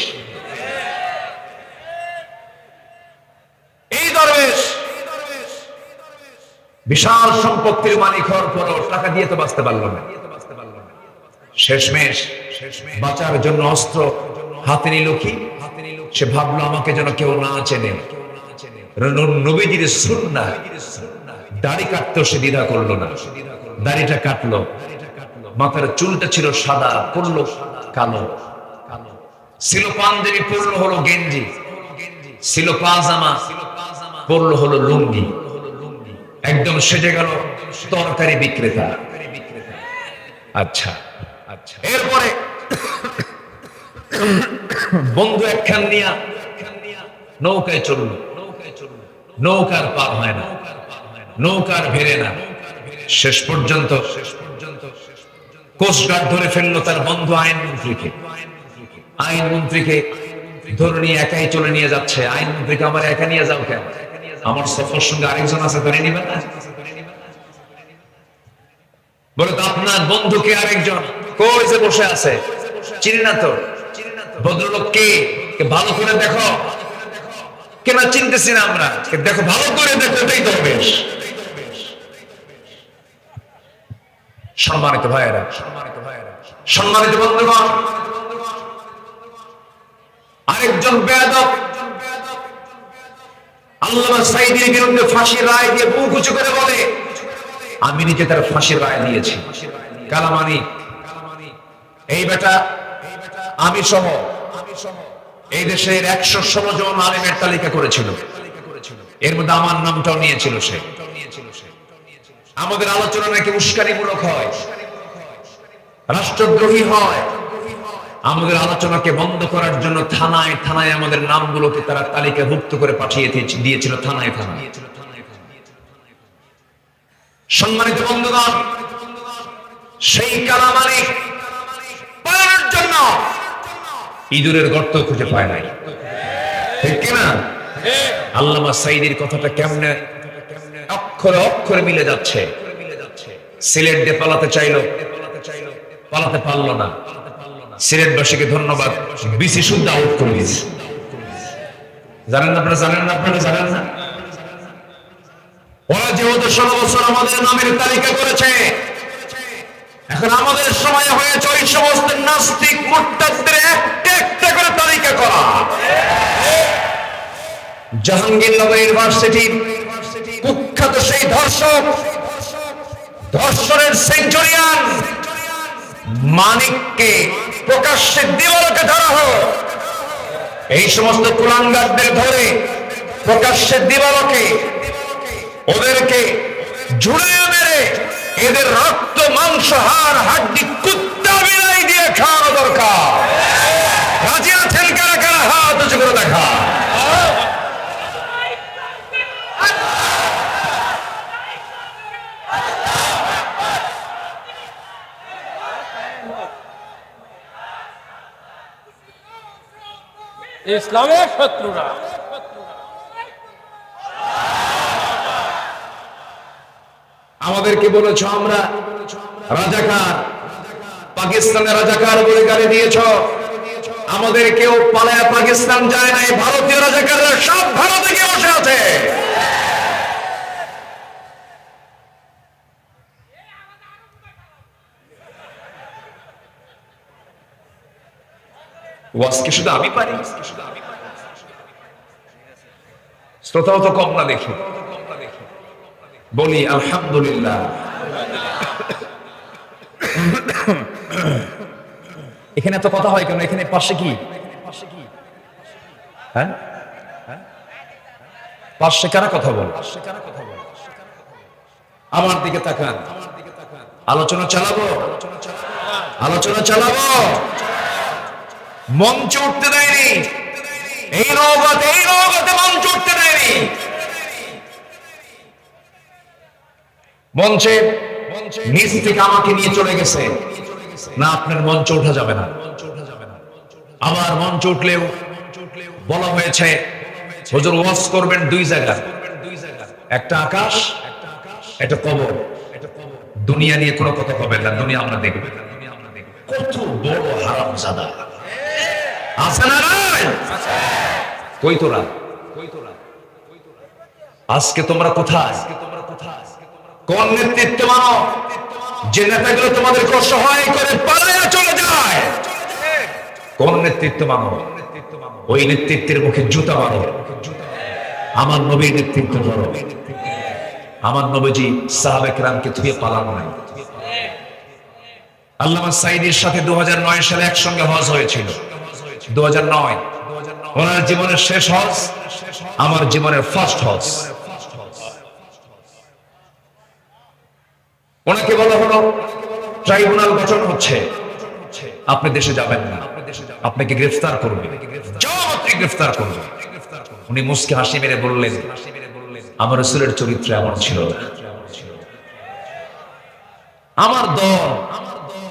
[SPEAKER 1] এই দরবেশ বিশাল সম্পত্তির মালিক হওয়ার পরও টাকা দিয়ে তো বাঁচতে পারল না। শেষমেশ বাঁচার জন্য অস্ত্র হাতে নিল কি? সে ভাবলো আমাকে যেন কেউ না চেনে। নবীজির সুন্নাহ, দাড়ি কাটতেও সে দ্বিধা করলো না। দাড়িটা কাটলো, মাথার চুলটা ছিল সাদা, পড়লো কালো, ছিল পাঞ্জাবি, পড়লো হলো গেঞ্জি, ছিল পাজামা, পড়লো হলো লুঙ্গি। একদম সেজে গেল তরকারি বিক্রেতা। আচ্ছা আচ্ছা, এরপরে বন্ধু একখান নিয়া নৌকায় চললো। নৌকার পার হয় না, নৌকার ভেরে না। শেষ পর্যন্ত কোস্টগার্ড ধরে ফেললো তার বন্ধু আইনমন্ত্রীকে। আইনমন্ত্রীকে ধরে নিয়ে একাই চলে নিয়ে যাচ্ছে। আইনমন্ত্রীকে আমার একা নিয়ে যাও কেন? আমার সফর সঙ্গে আরেকজন আছে, ধরে নিবেন না? বলে তো আপনার বন্ধুকে আরেকজন কই যে বসে আছে, চিনি না তো। ভদ্রলোক কে? ভালো করে দেখো। কেন চিনতেছি না আমরা? দেখো, ভালো করে দেখো, এটাই দরবেশ। সম্মানিত ভাইয়েরা, সম্মানিত বন্ধুগণ, আরেকজন বেয়াদব আল্লামা সাঈদীর বিরুদ্ধে ফাঁসির রায় দিয়ে বুক উঁচু করে বলে আমি নিজে তার ফাঁসির রায় দিয়েছি। কালামানি এই বেটা আমি সহ এই দেশের 116 জন আলেমের তালিকা করেছিল, এর মধ্যে আমার নামটাও নিয়েছিল সে। আমাদের আলোচনা নাকি উস্কানিমূলক হয়, রাষ্ট্রদ্রোহী হয়। আমাদের আলোচনাকে বন্ধ করার জন্য থানায় থানায় আমাদের নামগুলোকে তারা তালিকাভুক্ত করে পাঠিয়ে দিয়েছিল, থানায় থানায়। সম্মানিত বন্ধুগণ, সেই কালামানি পালানোর জন্য ইঁদুরের গর্ত খুঁজে পায় নাই, ঠিক কিনা? আল্লামা সাঈদীর কথাটা কেমনে অক্ষরে অক্ষরে মিলে যাচ্ছে। সিলেট দিয়ে পালাতে চাইলো, পালাতে পারলো না। সিলেটবাসীকে ধন্যবাদ, বিসি শুদ্ধ আউট করে দিয়েছে। জানেন না আপনারা? জানেন না আপনারা? জানেন না? যেহেতু 16 বছর আমাদের নামের তালিকা করেছে, এখন আমাদের সময় হয়েছে ওই সমস্ত নাস্তিক মুরতাদদের একটা একটা করে তালিকা করা। জাহাঙ্গীরনগর ইউনিভার্সিটির কুখ্যাত সেই ধর্ষক, ধর্ষণের সেঞ্চুরিয়ান মানিককে প্রকাশ্যে দিবালোকে ধরা হোক। এই সমস্ত কুলাঙ্গারদের ধরে প্রকাশ্যে দিবালোকে ওদেরকে ঝুলিয়ে মেরে এদের রক্ত মাংস হাড় হাড্ডি কুত্তা বিলাই দিয়ে খাওয়ানো দরকার। রাজি আছেন কারা কারা? হাত উঁচু করে দেখা।
[SPEAKER 2] ইসলামের শত্রুরা
[SPEAKER 1] আমাদেরকে বলেছ আমরা রাজাকার, পাকিস্তানের রাজাকার বলে গালি দিয়েছ। আমাদের কেউ পালায়া পাকিস্তান যায় নাই, ভারতীয় রাজাকাররা সব ভারতে গিয়ে বসে আছে। ওয়াজকে শুধু আমি পারি, শ্রোতাও তো কম না দেখি। বলি আলহামদুলিল্লাহ। এখানে এত কথা হয় কেন? এখানে পাশে কি? হ্যাঁ, পাশে কারা কথা বল? আমার দিকে তাকান। আলোচনা চালাবো, আলোচনা চালাবো। মঞ্চ উঠতে দেয়নি, এই নৌকাতে মঞ্চ উঠতে দেয়নি। মঞ্চে নিচ থেকে আমাকে নিয়ে চলে গেছে, না আপনার মঞ্চ ওঠা যাবে না। আবার মঞ্চ উঠলেও বলা হয়েছে হুজুর ওয়াজ করবেন দুই জায়গায়, একটা আকাশ, একটা কবর। দুনিয়া নিয়ে কোনো কথা কবেন না, দুনিয়া আমরা দেখব। কত বড় হারামজাদা আছে না? কই তোরা? আজকে তোমরা কোথায়? কোন নেতৃত্ব মানো যে নেতাগুলো তোমাদেরকে সহায় করে পালায়া চলে যায়? কোন নেতৃত্ব মানো? ওই নেতৃত্বের মুখে জুতা মারো। আমার নবীর নেতৃত্ব ধরো। আমার নবীজি সাহাবে কেরামকে ধুয়ে পালানো নাই। আল্লামা সাঈদীর সাথে 2009 সালে একসঙ্গে হজ হয়েছিল। 2009 ওনার জীবনের শেষ হজ, আমার জীবনের ফার্স্ট হজ। ওনাকে বলা হলো ট্রাইব্যুনাল গঠন হচ্ছে, আপনি দেশে যাবেন না, আপনাকে গ্রেফতার করবে, গ্রেফতার করবে। উনি মুস্কে হাসি মেরে বললেন, আমার রাসূলের চরিত্র এমন ছিল না। আমার দল,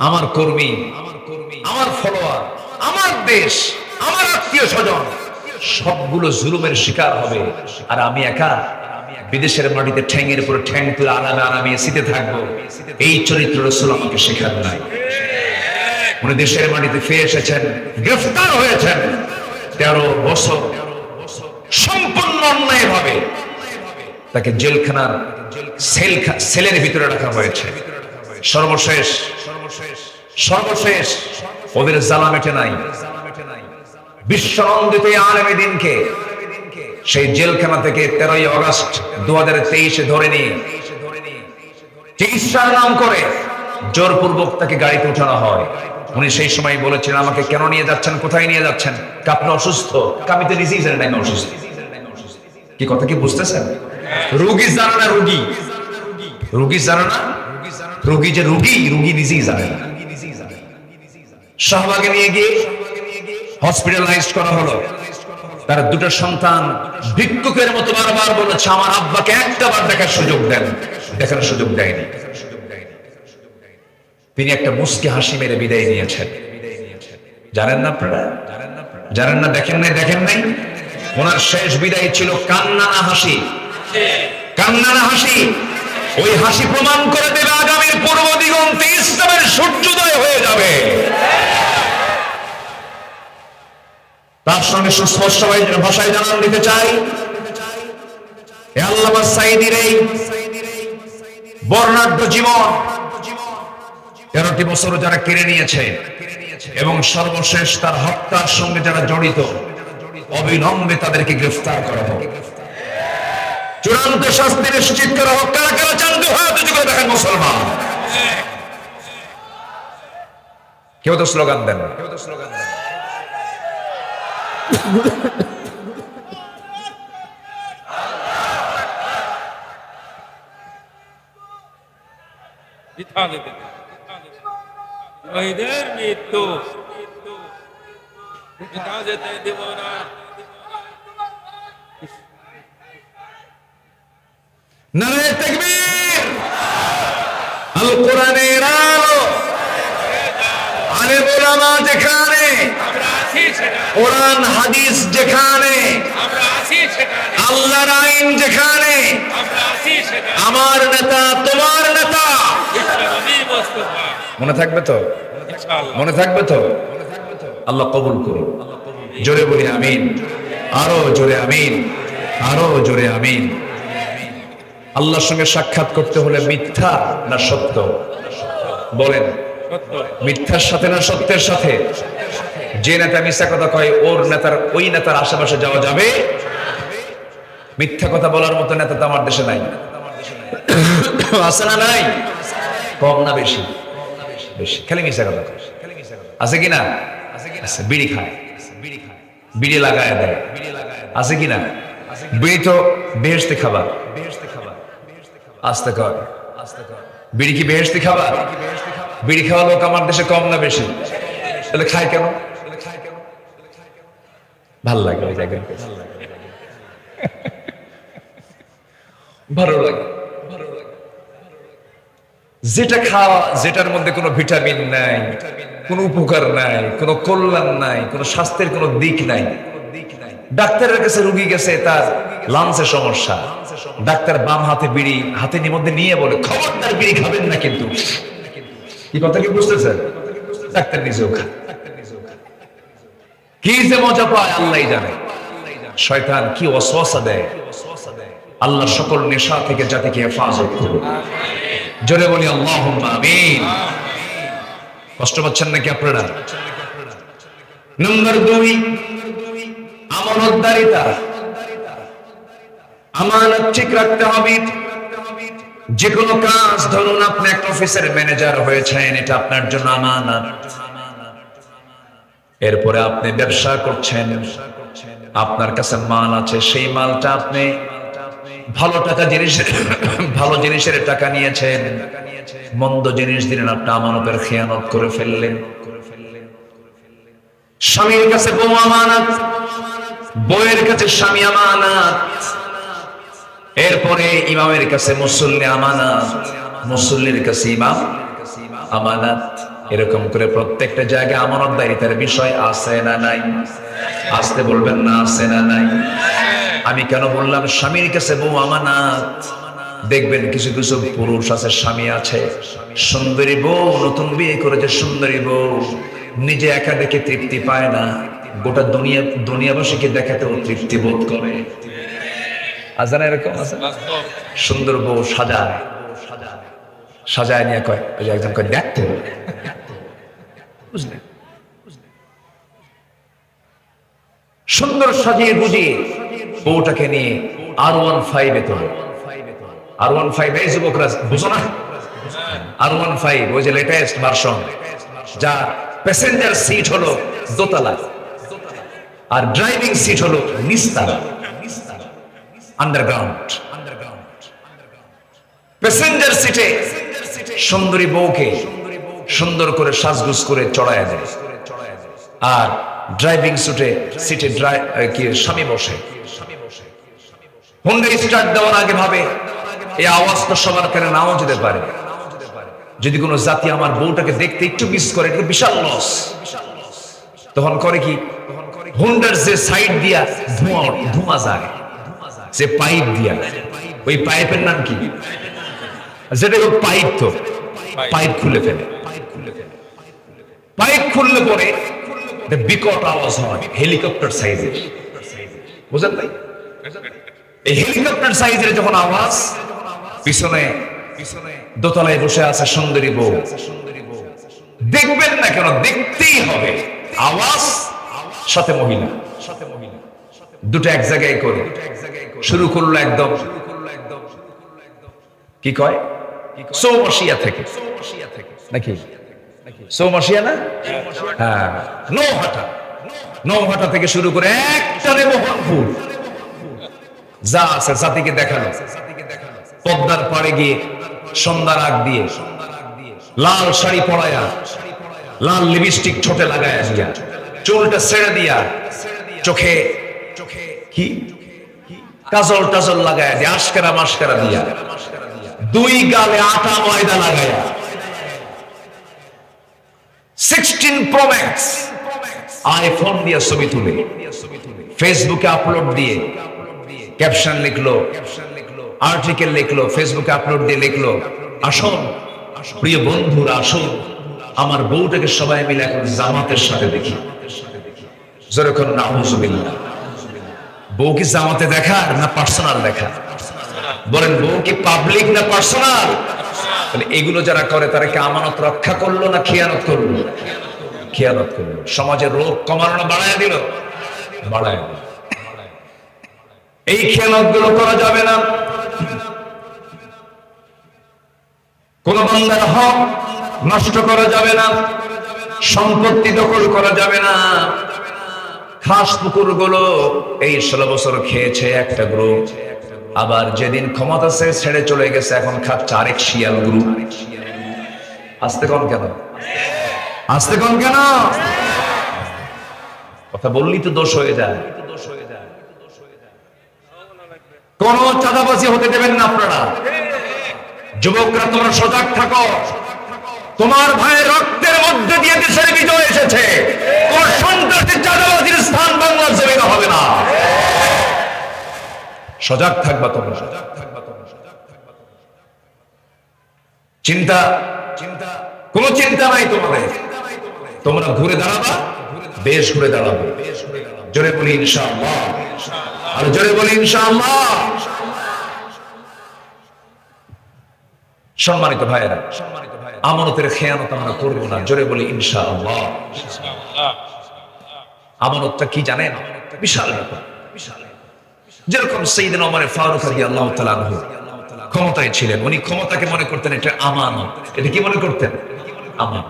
[SPEAKER 1] আমার কর্মী, আমার ফলোয়ার, আমার দেশ, আমার আত্মীয় স্বজন সবগুলো জুলুমের শিকার হবে, আর আমি একা বিদেশের মাটিতে ঠ্যাংয়ের উপর ঠ্যাং তুলে আরামে আরামে সিতে থাকবো। এই চরিত্র রাসূল আমাকে শেখান নাই। উনি দেশের মাটিতে ফিরে এসেছেন, গ্রেফতার হয়েছেন। 13 বছর সম্পূর্ণ অন্যায় ভাবে তাকে জেলখানার সেলের ভিতরে রাখা হয়েছে। সর্বশেষ ওদের জ্বালা মেটে নাই। বিশ্বনন্দিত আলেমে দ্বীনকে সেই জেলখানা থেকে 13ই আগস্ট 2023 ধরে নিয়ে চিকিৎসার নাম করে জোরপূর্বক তাকে গাড়িতে উঠানো হয়। উনি সেই সময় বলেছেন, আমাকে কেন নিয়ে যাচ্ছেন, কোথায় নিয়ে যাচ্ছেন? আপনি অসুস্থ। আমি তো নিজেই জানি না আমি অসুস্থ। কি কথা কি বুঝতেছেন? রোগী জানে না, রোগী জানে না, রোগী যে রোগী নিজেই জানে না। শাহবাগে নিয়ে গিয়ে হসপিটালাইজড করা হলো। তার দুটো সন্তান ভিক্ষুকের মতো বারবার বলেছে, আমার আব্বাকে একটাবার দেখার সুযোগ দেন। দেখার সুযোগ দেয়নি। তিনি একটা মুস্কি হাসি মেরে বিদায় নিয়েছেন। জানেন না আপনারা? জানেন না? দেখেন নাই? ওনার শেষ বিদায় ছিল কান্নানা হাসি। কান্নানা হাসি। ওই হাসি প্রমাণ করে দেবে আগামীর পূর্ব দিগন্তে ইসলামের সূর্যোদয় হয়ে যাবে। তার সঙ্গে সুস্পষ্ট ভাষায় জানান দিতে চাই, আল্লামা সাঈদীর এই বর্ণাঢ্য জীবন 13টি বছর যারা কেড়ে নিয়েছে এবং সর্বশেষ তার হত্যার সঙ্গে যারা জড়িত, অবিলম্বে তাদেরকে গ্রেফতার করা হোক, চূড়ান্ত শাস্তি নিশ্চিত করা হোক। কারা কারা চান হাত উঁচু করে দেখেন মুসলমান? কেউ তো স্লোগান দেন, কেউ তো স্লোগান দেন।
[SPEAKER 2] শহীদের মৃত্যু যেতে দেব না।
[SPEAKER 1] নারে তাকবীর! আল কোরআনের আলো, আলেম ওলামা যেখানে, কোরআন হাদিস যেখানে, আল্লাহর আইন যেখানে, আমার নেতা তোমার নেতা। মনে থাকবে তো? মনে থাকবে তো? আল্লাহ কবুল করুন। জোরে বলি আমিন, আরো জোরে আমিন, আরো জোরে আমিন। আল্লাহর সঙ্গে সাক্ষাৎ করতে হলে মিথ্যা না সত্য বলেন? মিথ্যার সাথে না সত্যের সাথে? যে নেতা মিথ্যা কথা কয় ওর নেতার, ওই নেতার আশেপাশে যাওয়া যাবে? মিথ্যা কথা বলার মতো নেতা তো আমার দেশে নাই। আছে না নাই? কম না বেশি? বেশি। খালি মিথ্যা কথা কয়। আছে কিনা? আছে। বিড়ি খায়, বিড়ি লাগায় দেয়, আছে কিনা? বিড়ি তো বেহেশতে খাবার। আস্তে কর, বিড়ি কি বেহেশতি খাবার? বিড়ি খাওয়া লোক আমার দেশে কম না বেশি? তাহলে খায় কেন? ভাল লাগে, ভালো লাগে। যেটা খাওয়া, যেটার মধ্যে কোনো ভিটামিন নাই, কোনো উপকার নাই, কোনো কল্যাণ নাই, কোনো স্বাস্থ্যের কোনো দিক নাই। ডাক্তারের কাছে রুগী গেছে, তার লাংসের সমস্যা, ডাক্তার বাম হাতে বিড়ি হাতের মধ্যে নিয়ে বলে খবরদার বিড়ি খাবেন না। কিন্তু কি কথা কি বুঝতেছেন? ডাক্তার নিজেও খায়। কি যে মজা পায় আল্লাহই জানে। শয়তান কি ওয়াসওয়াসা দেয়। আল্লাহ সকল নেশা থেকে জাতিকে হেফাজত করুন। জোরে বলি আল্লাহুম্মা আমিন। কষ্ট পাচ্ছেন নাকি আপনারা? নম্বর 2, আমানতদারিতা। আমানত ঠিক রাখতে হবে। যে কোনো কাজ, ধরুন আপনি একটা অফিসের ম্যানেজার হয়েছেন, এটা আপনার জন্য আমানত। এরপরে আপনি ব্যবসা করছেন, আপনার কাছে মাল আছে, সেই মালটা আপনি ভালো টাকা জিনিসের, ভালো জিনিসের টাকা নিয়েছেন, মন্দ জিনিস দিলেন, আপনি আমানতের খেয়ানত করে ফেললেন। স্বামীর কাছে বউ আমানত, বউয়ের কাছে স্বামী আমানত, এরপরে ইমামের কাছে মুসল্লি আমানত, মুসল্লির কাছে ইমাম আমানত। এরকম করে প্রত্যেকটা জায়গায় আমানতদারিতার বিষয় আছে না নাই? আসতে বলবেন না, আছে না নাই? আমি কেন বললাম স্বামীর কাছে বউ আমানত? দেখবেন কিছু কিছু পুরুষ আছে, স্বামী আছে, সুন্দরী বউ, নতুন বিয়ে করেছে সুন্দরী বউ, নিজে একা দেখে তৃপ্তি পায় না, গোটা দুনিয়াবাসীকে দেখাতেও তৃপ্তি বোধ করে। আজানা এরকম আছে। সুন্দর বউ সাজায়, সাজায় নিয়ে কয়, ওই যে একজন কয় দেখতে, বুঝলেন? সুন্দর সাজিয়ে বুঝিয়ে বউটাকে নিয়ে R15 তোলে। R15 এই যুবকরা বুঝো না? R15 ওই যে লেটেস্ট ভার্সন, যা প্যাসেঞ্জার সিট হলো দোতলা আর ড্রাইভিং সিট হলো নিচতলা, আন্ডারগ্রাউন্ড। প্যাসেঞ্জার সিটে সুন্দরী বউকে সুন্দর করে সাজগুজ করে চড়ায় দেয়, আর ড্রাইভিং সিটে স্বামী বসে। হুন্ডা স্টার্ট দেওয়ার আগে ভাবে এই আওয়াজ তো সবার কানে নাও যেতে পারে, যদি কোনো জাতি আমার বউটাকে দেখতে একটু মিস করে, এটা বিশাল লস। তখন করে কি, হুন্ডার যে সাইড দিয়া ধোঁয়া যায়, যে পাইপ দিয়া, ওই পাইপের নাম কি? যেটা পাইপ, তো পাইপ খুলে ফেলে। পাইপ খুললে পরে বিকট আওয়াজ হয়, হেলিকপ্টার সাইজের। বুঝলেন ভাই? এই হেলিকপ্টার সাইজের যখন আওয়াজ, পিছনে দোতলায় বসে আছে সুন্দরী বউ। দেখবেন না কেন, দেখতেই হবে। আওয়াজ সাথে মহিলা, দুটো এক জায়গায় করে শুরু করলো একদম কি কয় চৌমাসিয়া থেকে নাকি চৌমাসিয়া না, হ্যাঁ নৌহাটা, নৌহাটা থেকে শুরু করে একটানে মোহনপুর যা আছে জাতিকে দেখালো। পদ্মার পাড়ে গিয়ে সন্ধ্যার আগ দিয়ে লাল শাড়ি পরায়া, লাল লিপস্টিক ঠোঁটে লাগায়া দিয়া, চুলটা ছেড়ে দিয়া, চোখে কি কাজল টাজল লাগায়া দিয়া, আশকারা মাস্কারা দিয়া, দুই গালে আটা ময়দা লাগায়া 16 Pro Max আইফোন দিয়ে ছবি তুলে ফেসবুকে আপলোড দিয়ে ক্যাপশন লিখলো, আর্টিকেল লিখলো, ফেসবুকে আপলোড দিয়ে লিখলো, আসুন প্রিয় বন্ধুরা, আসুন আমার বউটাকে সবাই মিলে এখন জামাতের সাথে দেখি। যেরকম নাউজুবিল্লাহ। বউ কি জামাতে দেখার না পার্সোনাল দেখা? বলেন, বউ কি পাবলিক না পার্সোনাল? তাহলে এগুলো যারা করে তারা কি আমানত রক্ষা করলো না খেয়ানত করলো? খেয়ানত করলো। সমাজের রোগ কমানো না বাড়ায় দিল? বাড়ায় দিল। এই খেয়ানত গুলো করা যাবে না। কোন বান্দার হক নষ্ট করা যাবে না, সম্পত্তি দখল করা যাবে না। খাস পুকুর গুলো এই 16 বছর খেয়েছে একটা গ্রুপ, আবার যেদিন ক্ষমতা ছেড়ে চলে গেছে এখন খাচ্ছে আরেক শিয়াল গ্রুপ। আসতে কম কেন? আসতে কম কেন? কথা বললি তো দোষ হয়ে যায়। কোন চাঁদাবাজি হতে দেবেন না আপনারা। যুবকরা তোমরা সজাগ থাকো। তোমার ভাইয়ের রক্তের মধ্যে দিয়ে দেশের বিজয় এসেছে। কোন সন্ত্রাসী চাঁদাবাজির স্থান বাংলার জমিনে হবে না। সজাগ থাকবা তোমরা। চিন্তা কোন চিন্তা নাই তোমাদের। তোমরা ঘুরে দাঁড়াবা, দেশ ঘুরে দাঁড়াবে। জোরে বলি ইনশাআল্লাহ। আর জোরে বলি ইনশাআল্লাহ। সম্মানিত ভাইয়েরা, আমানতের খেয়ানত আমরা করবো না। জোরে বলি ইনশাআল্লাহ। আমানতটা কি জানেন? বিশাল ব্যাপার। যেরকম সাইয়েদনা ওমর ফারুক রাদিয়াল্লাহু তাআলা আনহু ক্ষমতায় ছিলেন, উনি ক্ষমতাকে মনে করতেন এটা আমানত। এটা কি মনে করতেন? আমানত।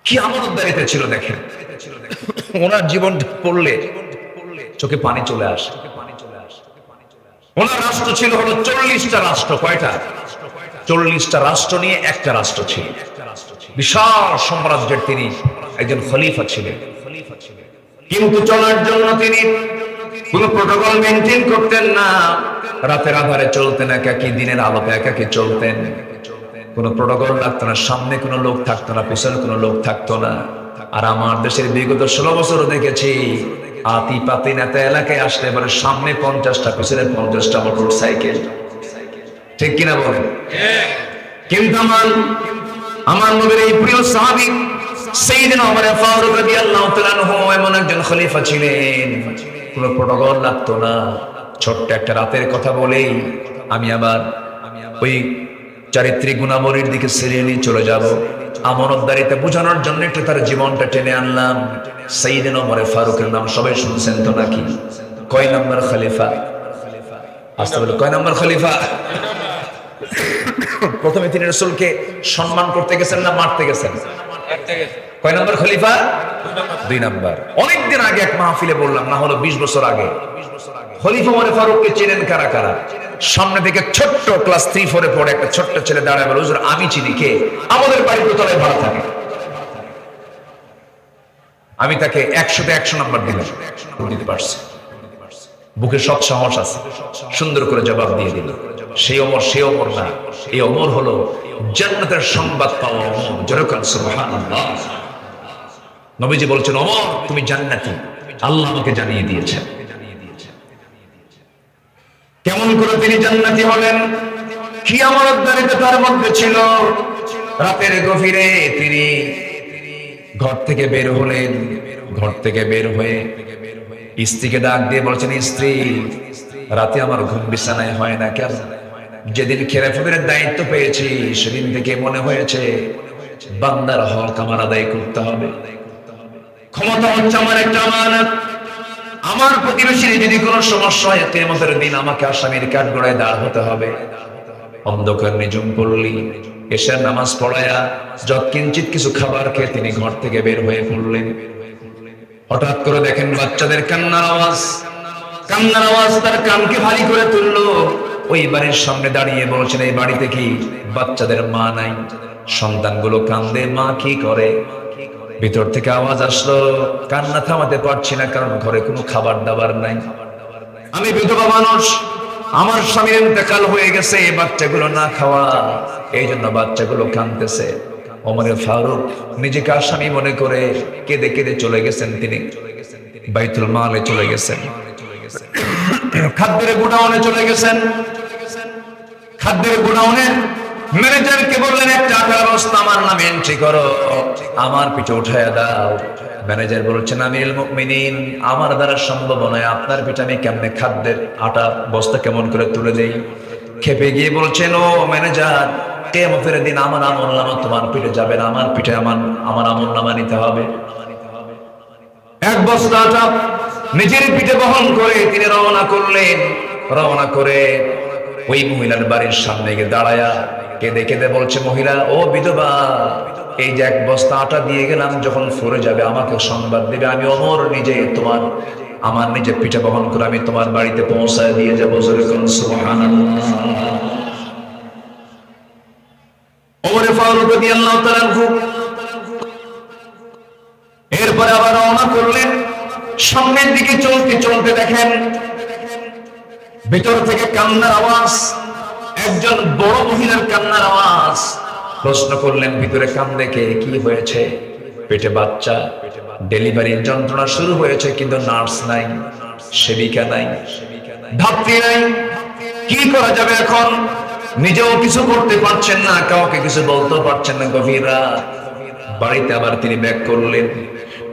[SPEAKER 1] কি আমানতদারিতে ছিল দেখেন। ওনার জীবন পড়লে চোখে পানি চলে আসে। ওনার রাষ্ট্র ছিল হলো 40টা রাষ্ট্র। কয়টা? 40টা রাষ্ট্র নিয়ে একটা রাষ্ট্র ছিল। বিশাল সাম্রাজ্যের তিনি একজন খলিফা ছিলেন। কিন্তু চলার জন্য তিনি কোন প্রোটোকল মেনটেন করতেন না। রাতের আধারে চলতেন একাকী, দিনের আলোতে একাকী চলতেন। কোন প্রোটোকল লাগতো না। সামনে কোনো লোক থাকতো না, পিছনে কোনো লোক থাকতো না। আর আমার দেশের বিগত 16 বছরও দেখেছি আতি পাতি নেতা এলাকায় আসলে এবারে সামনে 50টা, পিছনে 50টা মোটর সাইকেল। ঠিক কিনা বলেন? কিন্তু আমার নবীর এই প্রিয় সাহাবী সাইয়েদনা ওমর ফারুক রাদিয়াল্লাহু তাআলা আনহু এমন একজন খলিফা ছিলেন, কোনো প্রোটোকল লাগতো না। ছোট্ট একটা রাতের কথা বলেই আমি আবার ওই চারিত্রিক গুণাবলীর দিকে সিরিয়ালি চলে যাব। আমানতদারিতে বোঝানোর জন্য একটু তার জীবনটা টেনে আনলাম। সাইয়েদনা ওমর ফারুকের নাম সবাই শুনছেন তো নাকি? কয় নম্বর খলিফা? আসতে বলে কয় নম্বর খলিফা? প্রথমে তিনি রাসূলকে সম্মান করতে গেছেন না মারতে গেছেন? কয় নম্বর খলিফা? 2 নম্বর। অনেকদিন আগে এক মাহফিলে বললাম, না হলো 20 বছর আগে। খলিফা ওমর ফারুককে চেনেন কারা কারা? সামনে থেকে ছোট্ট ক্লাস 3-4 এ পড়ে একটা ছোট্ট ছেলে দাঁড়ায় বলে, হুজুর আমি চিনি। কে? আমাদের বাড়ির দোতলায় ভাড়া থাকে। আমি তাকে 100-তে 100 নাম্বার দিলাম। দিতে পারছি, বুকে সৎ সাহস আছে, সুন্দর করে জবাব দিয়ে দিল। সেই ওমর না, এই ওমর হলো জান্নাতের সংবাদ পাওয়া ওমর। যেরকম সুবহানাল্লাহ। নবীজি বলছেন, ওমর তুমি জান্নাতি, আল্লাহ আমাকে জানিয়ে দিয়েছেন। কেমন করে তিনি জান্নাতি হলেন? কি আমানতদারিতা তার মধ্যে ছিল। রাতের গভীরে তিনি ঘর থেকে বের হলেন। ঘর থেকে বের হয়ে স্ত্রীকে ডাক দিয়ে বলছেন, স্ত্রী রাতে আমার ঘুম বিছানায় হয় না কেন? যেদিন খেলাফতের দায়িত্ব পেয়েছি সেদিন থেকে মনে হয়েছে বান্দার হক আমার আদায় করতে হবে। ক্ষমতা হচ্ছে আমার একটা আমানত। আমার প্রতিবেশীর যদি কোনো সমস্যা হয় কিয়ামতের দিন আমাকে আসামির কাঠগড়ায় দাঁড় হতে হবে। অন্ধকার নিজুম পড়লি এশার নামাজ পড়ায়া যৎকিঞ্চিত কিছু খাবার খেয়ে তিনি ঘর থেকে বের হয়ে পড়লেন। হঠাৎ করে দেখেন বাচ্চাদের কান্নার আওয়াজ। কান্নার আওয়াজ তার কানকে ভারী করে তুললো। ওই বাড়ির সামনে দাঁড়িয়ে বলছেন, এই বাড়িতে কি বাচ্চাদের মা নাই? সন্তানগুলো কান্দে, মা কি করে? ভিতর থেকে আওয়াজ আসলো, কান্না থামাতে পারছি না কারণ ঘরে কোনো খাবার দাবার নাই। আমি বিধবা মানুষ, আমার স্বামীর ইন্তেকাল হয়ে গেছে, বাচ্চাগুলো না খাওয়া, এই জন্য বাচ্চাগুলো কাঁদতেছে। ওমরে ফারুক নিজেকে আসামি মনে করে কেঁদে কেঁদে চলে গেছেন। তিনি বাইতুল মালে চলে গেছেন, খাদ্যের গোডাউনে চলে গেছেন। খাদ্যের গোডাউনের ম্যানেজারকে বললেন, একটা আটার বস্তা আমার নামে এন্ট্রি করো, আমার পিঠে উঠাইয়া দাও। ম্যানেজার বলছেন, আমিরুল মুমিনিন, আমার দ্বারা সম্ভব নয়, আপনার পিঠে আমি কেমনে খাদ্যের আটা বস্তা কেমন করে তুলে দেই? খেপে গিয়ে বলছেন, ও ম্যানেজার, কিয়ামতের দিন আমার আমলনামা তোমার পিঠে যাবে না, আমার পিঠে আমার আমলনামা নিতে হবে। এক বস্তা আটা নিজের পিঠে বহন করে তিনি রওনা করলেন। রওনা করে ওই মহিলার বাড়ির সামনে গিয়ে দাঁড়ায়া কেঁদে কেঁদে বলছে, মহিলা, ও বিধবা, এই যে এক বস্তা আটা দিয়ে গেলাম, যখন ফুরে যাবে আমাকে সংবাদ দেবে, আমি ওমর নিজে আমার নিজের পিঠে বহন করে আমি তোমার বাড়িতে পৌঁছায় দিয়ে যাবো। সুবহানাল্লাহ। ওমরে ফারুক রাদিয়াল্লাহু তাআলা আনহু এরপরে আবার রওনা করলেন। সামনের দিকে চলতে চলতে দেখেন ভিতর থেকে কান্নার আওয়াজ, একজন বড় মহিলার কান্নার আওয়াজ। প্রশ্ন করলেন, ভিতরে কান্দে কে? কি হয়েছে? পেটে বাচ্চা, ডেলিভারির যন্ত্রণা শুরু হয়েছে, কিন্তু নার্স নাই, সেবিকা নাই, ধাত্রী নাই। কি করা যাবে এখন? নিজেও কিছু করতে পারছেন না, কাউকে কিছু বলতেও পারছেন না। গভীর রাত, বাড়িতে আবার তিনি ব্যাক করলেন।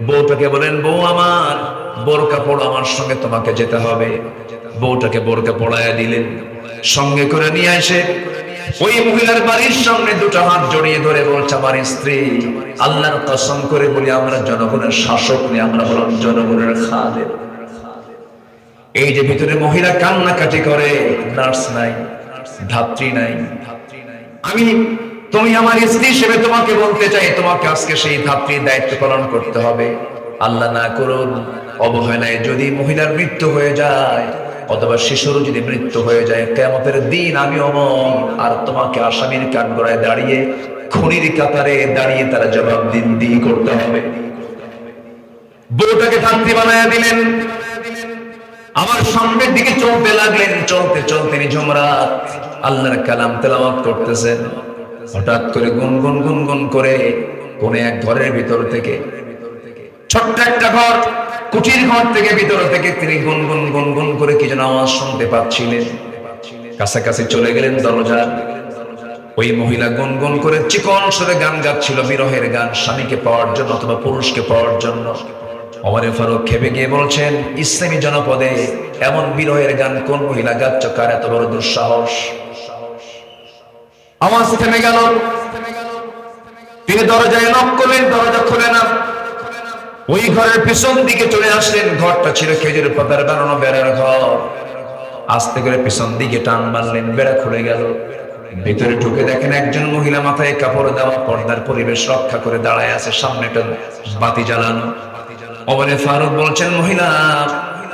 [SPEAKER 1] বউটাকে বলেন, বউ আমার, বোরকা পড়ো, আমার সঙ্গে তোমাকে যেতে হবে। বউটাকে বোরকা পড়াইয়া দিলেন। সঙ্গে করে নিয়ে এসে ওই মহিলার বাড়ির সামনে দুটো হাত জড়িয়ে ধরে বলছে, আমার স্ত্রী, আল্লাহর কসম করে বলি, আমরা জনগণের শাসক নেই, আমরা হলাম জনগণের খাদেম। এই যে ভিতরে মহিলা কান্নাকাটি করে, নার্স নাই, ধাত্রী নাই, তুমি আমার স্ত্রী হিসেবে তোমাকে বলতে চাই, তোমাকে আজকে সেই ধাত্রীর দায়িত্ব পালন করতে হবে। আল্লাহ না করুন, অবহেলায় যদি মহিলার মৃত্যু হয়ে যায় অথবা শিশুরও যদি মৃত্যু হয়ে যায়, কিয়ামতের দিন আমি ওমর আর তোমাকে আসামির কাঠগড়ায় দাঁড়িয়ে, খুনির কাতারে দাঁড়িয়ে তারা জবাবদিহি করতে হবে। বউটাকে ধাত্রী বানায়া দিলেন। আমার সামনের দিকে চলতে লাগলেন। চলতে চলতে নিঝুম রাত, আল্লাহর কালাম তেলাওয়াত করতেছেন। হঠাৎ করে গুনগুন গুনগুন করে কোন এক ঘরের ভিতর থেকে, ছোট্ট একটা ঘর, কুটির ঘর থেকে ভিতর থেকে তিনি গুনগুন গুনগুন করে কি যেন আওয়াজ শুনতে পাচ্ছিলেন। কাছাকাছি চলে গেলেন দরজা। ওই মহিলা গুনগুন করে চিকন সুরে গান গাচ্ছিল, বিরহের গান, স্বামীকে পাওয়ার জন্য অথবা পুরুষকে পাওয়ার জন্য। ওমরে ফারুক খেপে গিয়ে বলছেন, ইসলামী জনপদে এমন বিরহের গান কোন মহিলা গাচ্ছ? কার এত বড় দুঃসাহস? আওয়াজ থেমে গেল। তিনি দরজায় নক করলেন, দরজা খুলে না। ওই ঘরের পিছন দিকে চলে আসলেন। ঘরটা ছিল খেজুর পাতার বানানো বেড়ার ঘর। আস্তে করে পিছন দিকে টান মারলেন, বেড়া খুলে গেল। ভিতরে ঢুকে দেখেন একজন মহিলা মাথায় কাপড় দেওয়া, পর্দার পরিবেশ রক্ষা করে দাঁড়ায় আছে, সামনে একটা বাতি জ্বালানো। ওমরে ফারুক বলছেন, মহিলা,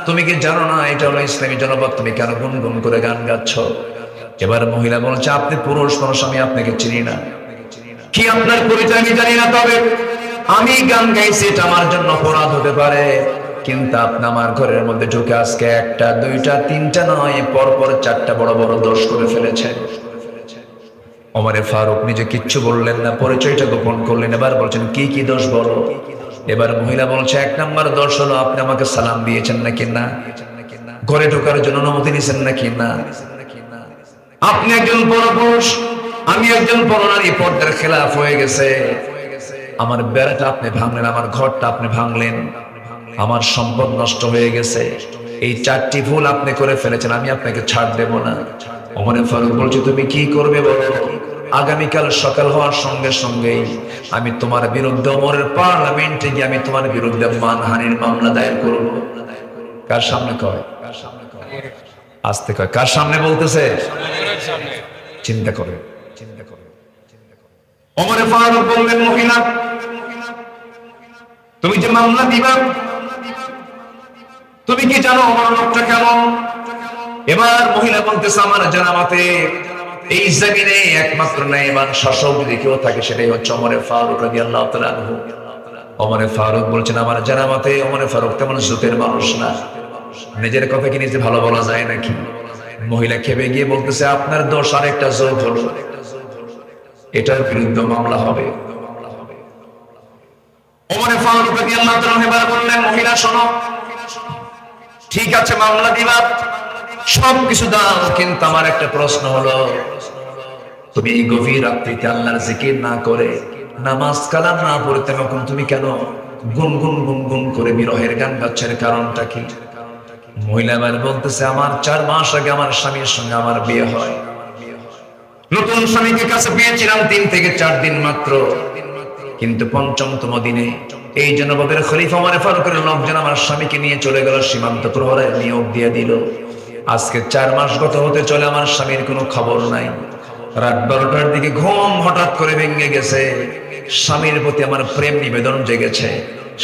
[SPEAKER 1] তুমি কি জানো না এটা হলো ইসলামী জনপদ? তুমি কেন গুনগুন করে গান গাচ্ছ? এবার মহিলা বলছে, আপনি পুরুষ মানুষ, আমি আপনাকে চিনি না। কি আপনার পরিচয়? আমি জানি না, তবে আমি গান গাইছি, এটা আমার জন্য অপরাধ হতে পারে, কিন্তু আপনি আমার ঘরের মধ্যে ঢুকে আজকে একটা, দুইটা, তিনটা নয়, পরপর চারটা বড় বড় দোষ করে ফেলেছেন। ওমরে ফারুক নিজে কিচ্ছু বললেন না, পরিচয়টা গোপন করলেন। এবার বলছেন, কি কি দোষ বলো? এবার মহিলা বলছে, এক নম্বর দোষ হলো আপনি আমাকে সালাম দিয়েছেন নাকি না? ঘরে ঢোকার জন্য অনুমতি নিয়েছেন নাকি না? আপনি একজন পরপুরুষ, আমি একজন পরনারী, পর্দার খেলাফ হয়ে গেছে। আমার বেড়াটা আপনি ভাঙলেন, আমার ঘরটা আপনি ভাঙলেন, আমার সম্পদ নষ্ট হয়ে গেছে। এই চারটি ভুল আপনি করে ফেলেছেন, আমি আপনাকে ছাড় দেব না। ওমর ফারুক বলছে তুমি কি করবে বলো? আগামীকাল সকাল হওয়ার সঙ্গে সঙ্গেই আমি তোমার বিরুদ্ধে ওমরের পার্লামেন্টে গিয়ে আমি তোমার বিরুদ্ধে মানহানির মামলা দায়ের করব। কার সামনে কয়? আস্তে কয়, কার সামনে বলতেছে?
[SPEAKER 2] ওমরের সামনে।
[SPEAKER 1] চিন্তা করে, চিন্তা করে। ওমর ফারুক বললেন, মহিলা তুমি যে মামলা দিবা, তুমি কি জানো আমার লোকটা কেমন? এবার মহিলা বলতেছে, আমার জানা মতে এই জমিনে একমাত্র নাইবান শাসক যদি কেউ থাকে সেটাই হচ্ছে ওমর ফারুক রাদিয়াল্লাহু তাআলা আনহু। ওমর ফারুক বলছেন, আমার জানা মতে ওমর ফারুক তেমন জুতের মানুষ না। নিজের কথা কি নিজে ভালো বলা যায় নাকি? মহিলা খেপে গিয়ে বলতেছে, আপনার দোষ আরেকটা যোগ হলো, এটার বিরুদ্ধে মামলা হবে। ওমর ফারুক রাদিয়াল্লাহু তাআলা এবার বললেন, মহিলা শোনো, ঠিক আছে মামলা দিবা, সবকিছু দাও, কিন্তু আমার একটা প্রশ্ন হলো, তুমি এই গভীর রাত্রিতে আল্লাহর জিকির না করে, নামাজ কালাম না পড়তে তখন তুমি কেন গুনগুন গুনগুন করে বিরহের গান গাচ্ছেন? কারণটা কি? মহিলা এবার বলতেছে, আমার 4 মাস আগে আমার স্বামীর সঙ্গে আমার বিয়ে হয়। নতুন স্বামীকে কাছে পেয়েছিলাম 3 থেকে 4 দিন মাত্র, কিন্তু ৫ম দিনে এই জনপদের খলিফা ওমর ফারুকের লোকজন আমার স্বামীকে নিয়ে চলে গেল, সীমান্ত প্রহরায় নিয়োগ দিয়ে দিল। আজকে 4 মাস গত হতে চলে, আমার স্বামীর কোনো খবর নাই। রাত 12টার দিকে ঘুম হঠাৎ করে ভেঙে গেছে, স্বামীর প্রতি আমার প্রেম নিবেদন জেগেছে।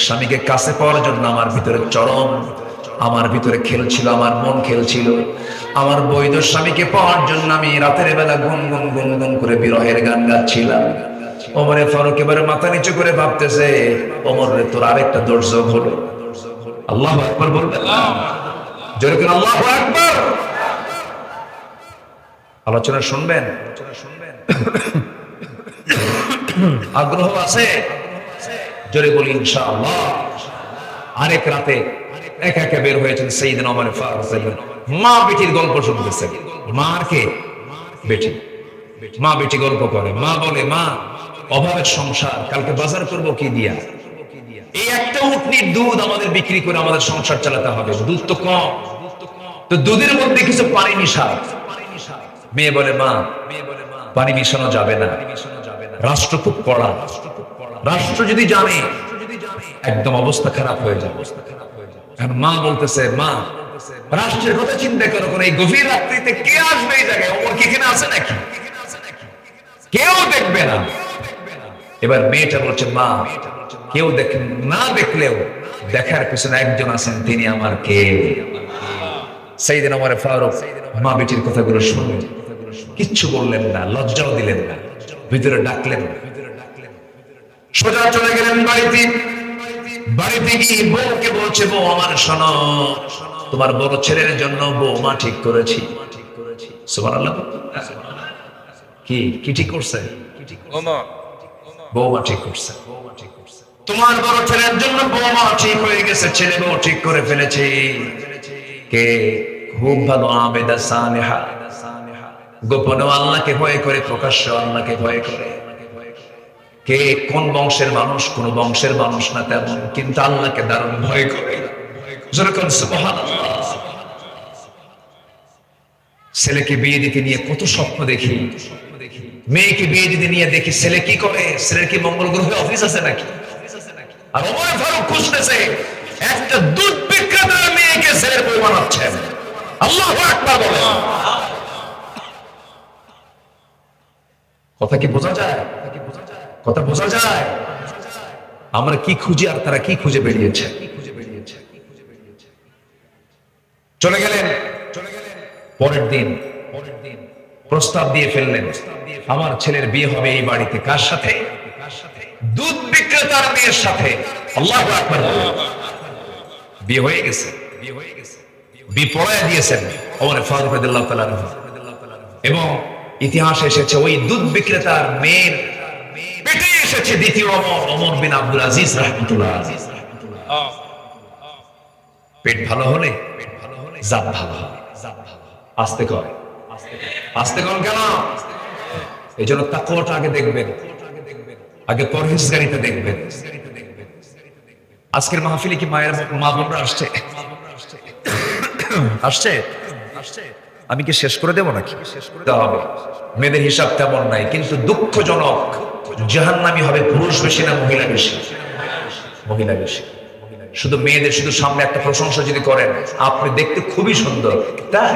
[SPEAKER 1] স্বামীকে কাছে পাওয়ার জন্য আমার ভিতরে চরম, আমার ভিতরে খেলছিল, আমার মন খেলছিল। আমার বৈধ স্বামীকে পাওয়ার জন্য আমি রাতের বেলা গুনগুন গুনগুন করে বিরহের গান গাচ্ছিলাম। ওমর ফারুক এবারে মাথা নিচু করে ভাবতেছে, ওমর রে তোর আরেকটা দোষ হলো। আল্লাহু আকবার বলবেন না? জোরে করে আল্লাহু আকবার। আলোচনা শুনবেন? আগ্রহ আছে? জোরে বলি ইনশাআল্লাহ। আরেক রাতে একা একা বের হয়েছেন সাইয়েদনা ওমর ফারুক। মা বেটির গল্প শুনতেছেন। মার কে? বেটি। মা বেটি গল্প করে। মা বলে, মা অভাবের সংসার, কালকে বাজার করব কি দিয়া? এই একটা উটনির দুধ আমাদের বিক্রি করে আমাদের সংসার চালাতে হবে, দুধ তো কম, তো দুধের মধ্যে কিছু পানি মিশা। মেয়ে বলে, মা পানি মিশানো যাবে না, রাষ্ট্র খুব কড়া, রাষ্ট্র যদি জানে একদম অবস্থা খারাপ হয়ে যাবে। এখন মা বলতেছে, মা রাষ্ট্রের কথা চিন্তা করো, কোন এই গভীর রাত্রিতে কে আসবে এই জায়গায়? ওমর কি এখানে আছে নাকি? কেউ দেখবে না। এবার মেয়েটা বলছে, মা কেউ না দেখলেও দেখার পিছনে একজন আছেন, তিনি আমার কে? সাইয়েদনা ওমর ফারুক মা বেটির কথাগুলো শুনলেন, কিচ্ছু বললেন না, লজ্জাও দিলেন না, ভিতরে ডাকলেন, সোজা চলে গেলেন বাড়িতে। বাড়িতে গিয়ে বউকে বলছে, বউ আমার শোনো, তোমার বড় ছেলের জন্য বৌমা ঠিক করেছি। সুবহানাল্লাহ। কি কি ঠিক করছে?
[SPEAKER 2] ওমর
[SPEAKER 1] বৌমা ঠিক করছে। তোমার বড় ছেলের জন্য বৌমা ঠিক হয়ে গেছে, ছেলে বউ ঠিক করে ফেলেছে। কে? খুব ভালো আবেদা সালেহা, গোপনে আল্লাহকে ভয় করে, প্রকাশ্যে আল্লাহকে ভয় করে। কে? কোন বংশের মানুষ? কোন বংশের মানুষ না তেমন, কিন্তু আল্লাহকে দারুণ ভয় করে। যেরকম সুবহানাল্লাহ। ছেলেকে বিয়ে দিতে নিয়ে কত স্বপ্ন দেখি, মেয়েকে বিয়ে দিতে নিয়ে দেখি ছেলে কি করে, ছেলের কি মঙ্গল গ্রহে অফিস আছে নাকি? আর ওমর ফারুক খুঁজতেছে একটা দুধ বিক্রেতার মেয়েকে ছেলের বউ বানাচ্ছেন। আল্লাহু আকবার বলেন। কথা কি বোঝা যায়? কথা বোঝা যায়? আমরা কি খুঁজি আর তারা কি খুঁজে বেরিয়েছে। চলে গেলেন। পরের দিন প্রস্তাব দিয়ে ফেললেন, আমার ছেলের বিয়ে হবে এই বাড়িতে। কার সাথে? দুধ বিক্রেতার মেয়ের সাথে। আল্লাহু আকবার। বিয়ে হয়ে গেছে, বিয়ে পড়ায় দিয়েছেন ওমর ফারুক রাদিয়াল্লাহু তাআলা আনহু। এবং ইতিহাসে এসেছে ওই দুধ বিক্রেতার মেয়ের পেটে এসেছে দ্বিতীয় ওমর, ওমর বিন আব্দুল আজিজ রাহমাতুল্লাহ। পেট ভালো হলে জাত ভালো হয়। আস্তে কর, আস্তে কর কেন? এই জন্য তাকওয়াটা আগে দেখবেন, আগে পরহেজগারিতা দেখবেন। আজকের মাহফিলে কি মায়ের মা বোনরা আসছে? আসছে? আমি কি শেষ করে দেবো নাকি? হবে। মেয়েদের হিসাব তেমন নাই, কিন্তু দুঃখজনক, জাহান্নামী হবে পুরুষ বেশি না মহিলা বেশি? মহিলা বেশি। শুধু মেয়েদের শুধু সামনে একটা প্রশংসা যদি করেন, আপনি দেখতে খুবই সুন্দর, তাই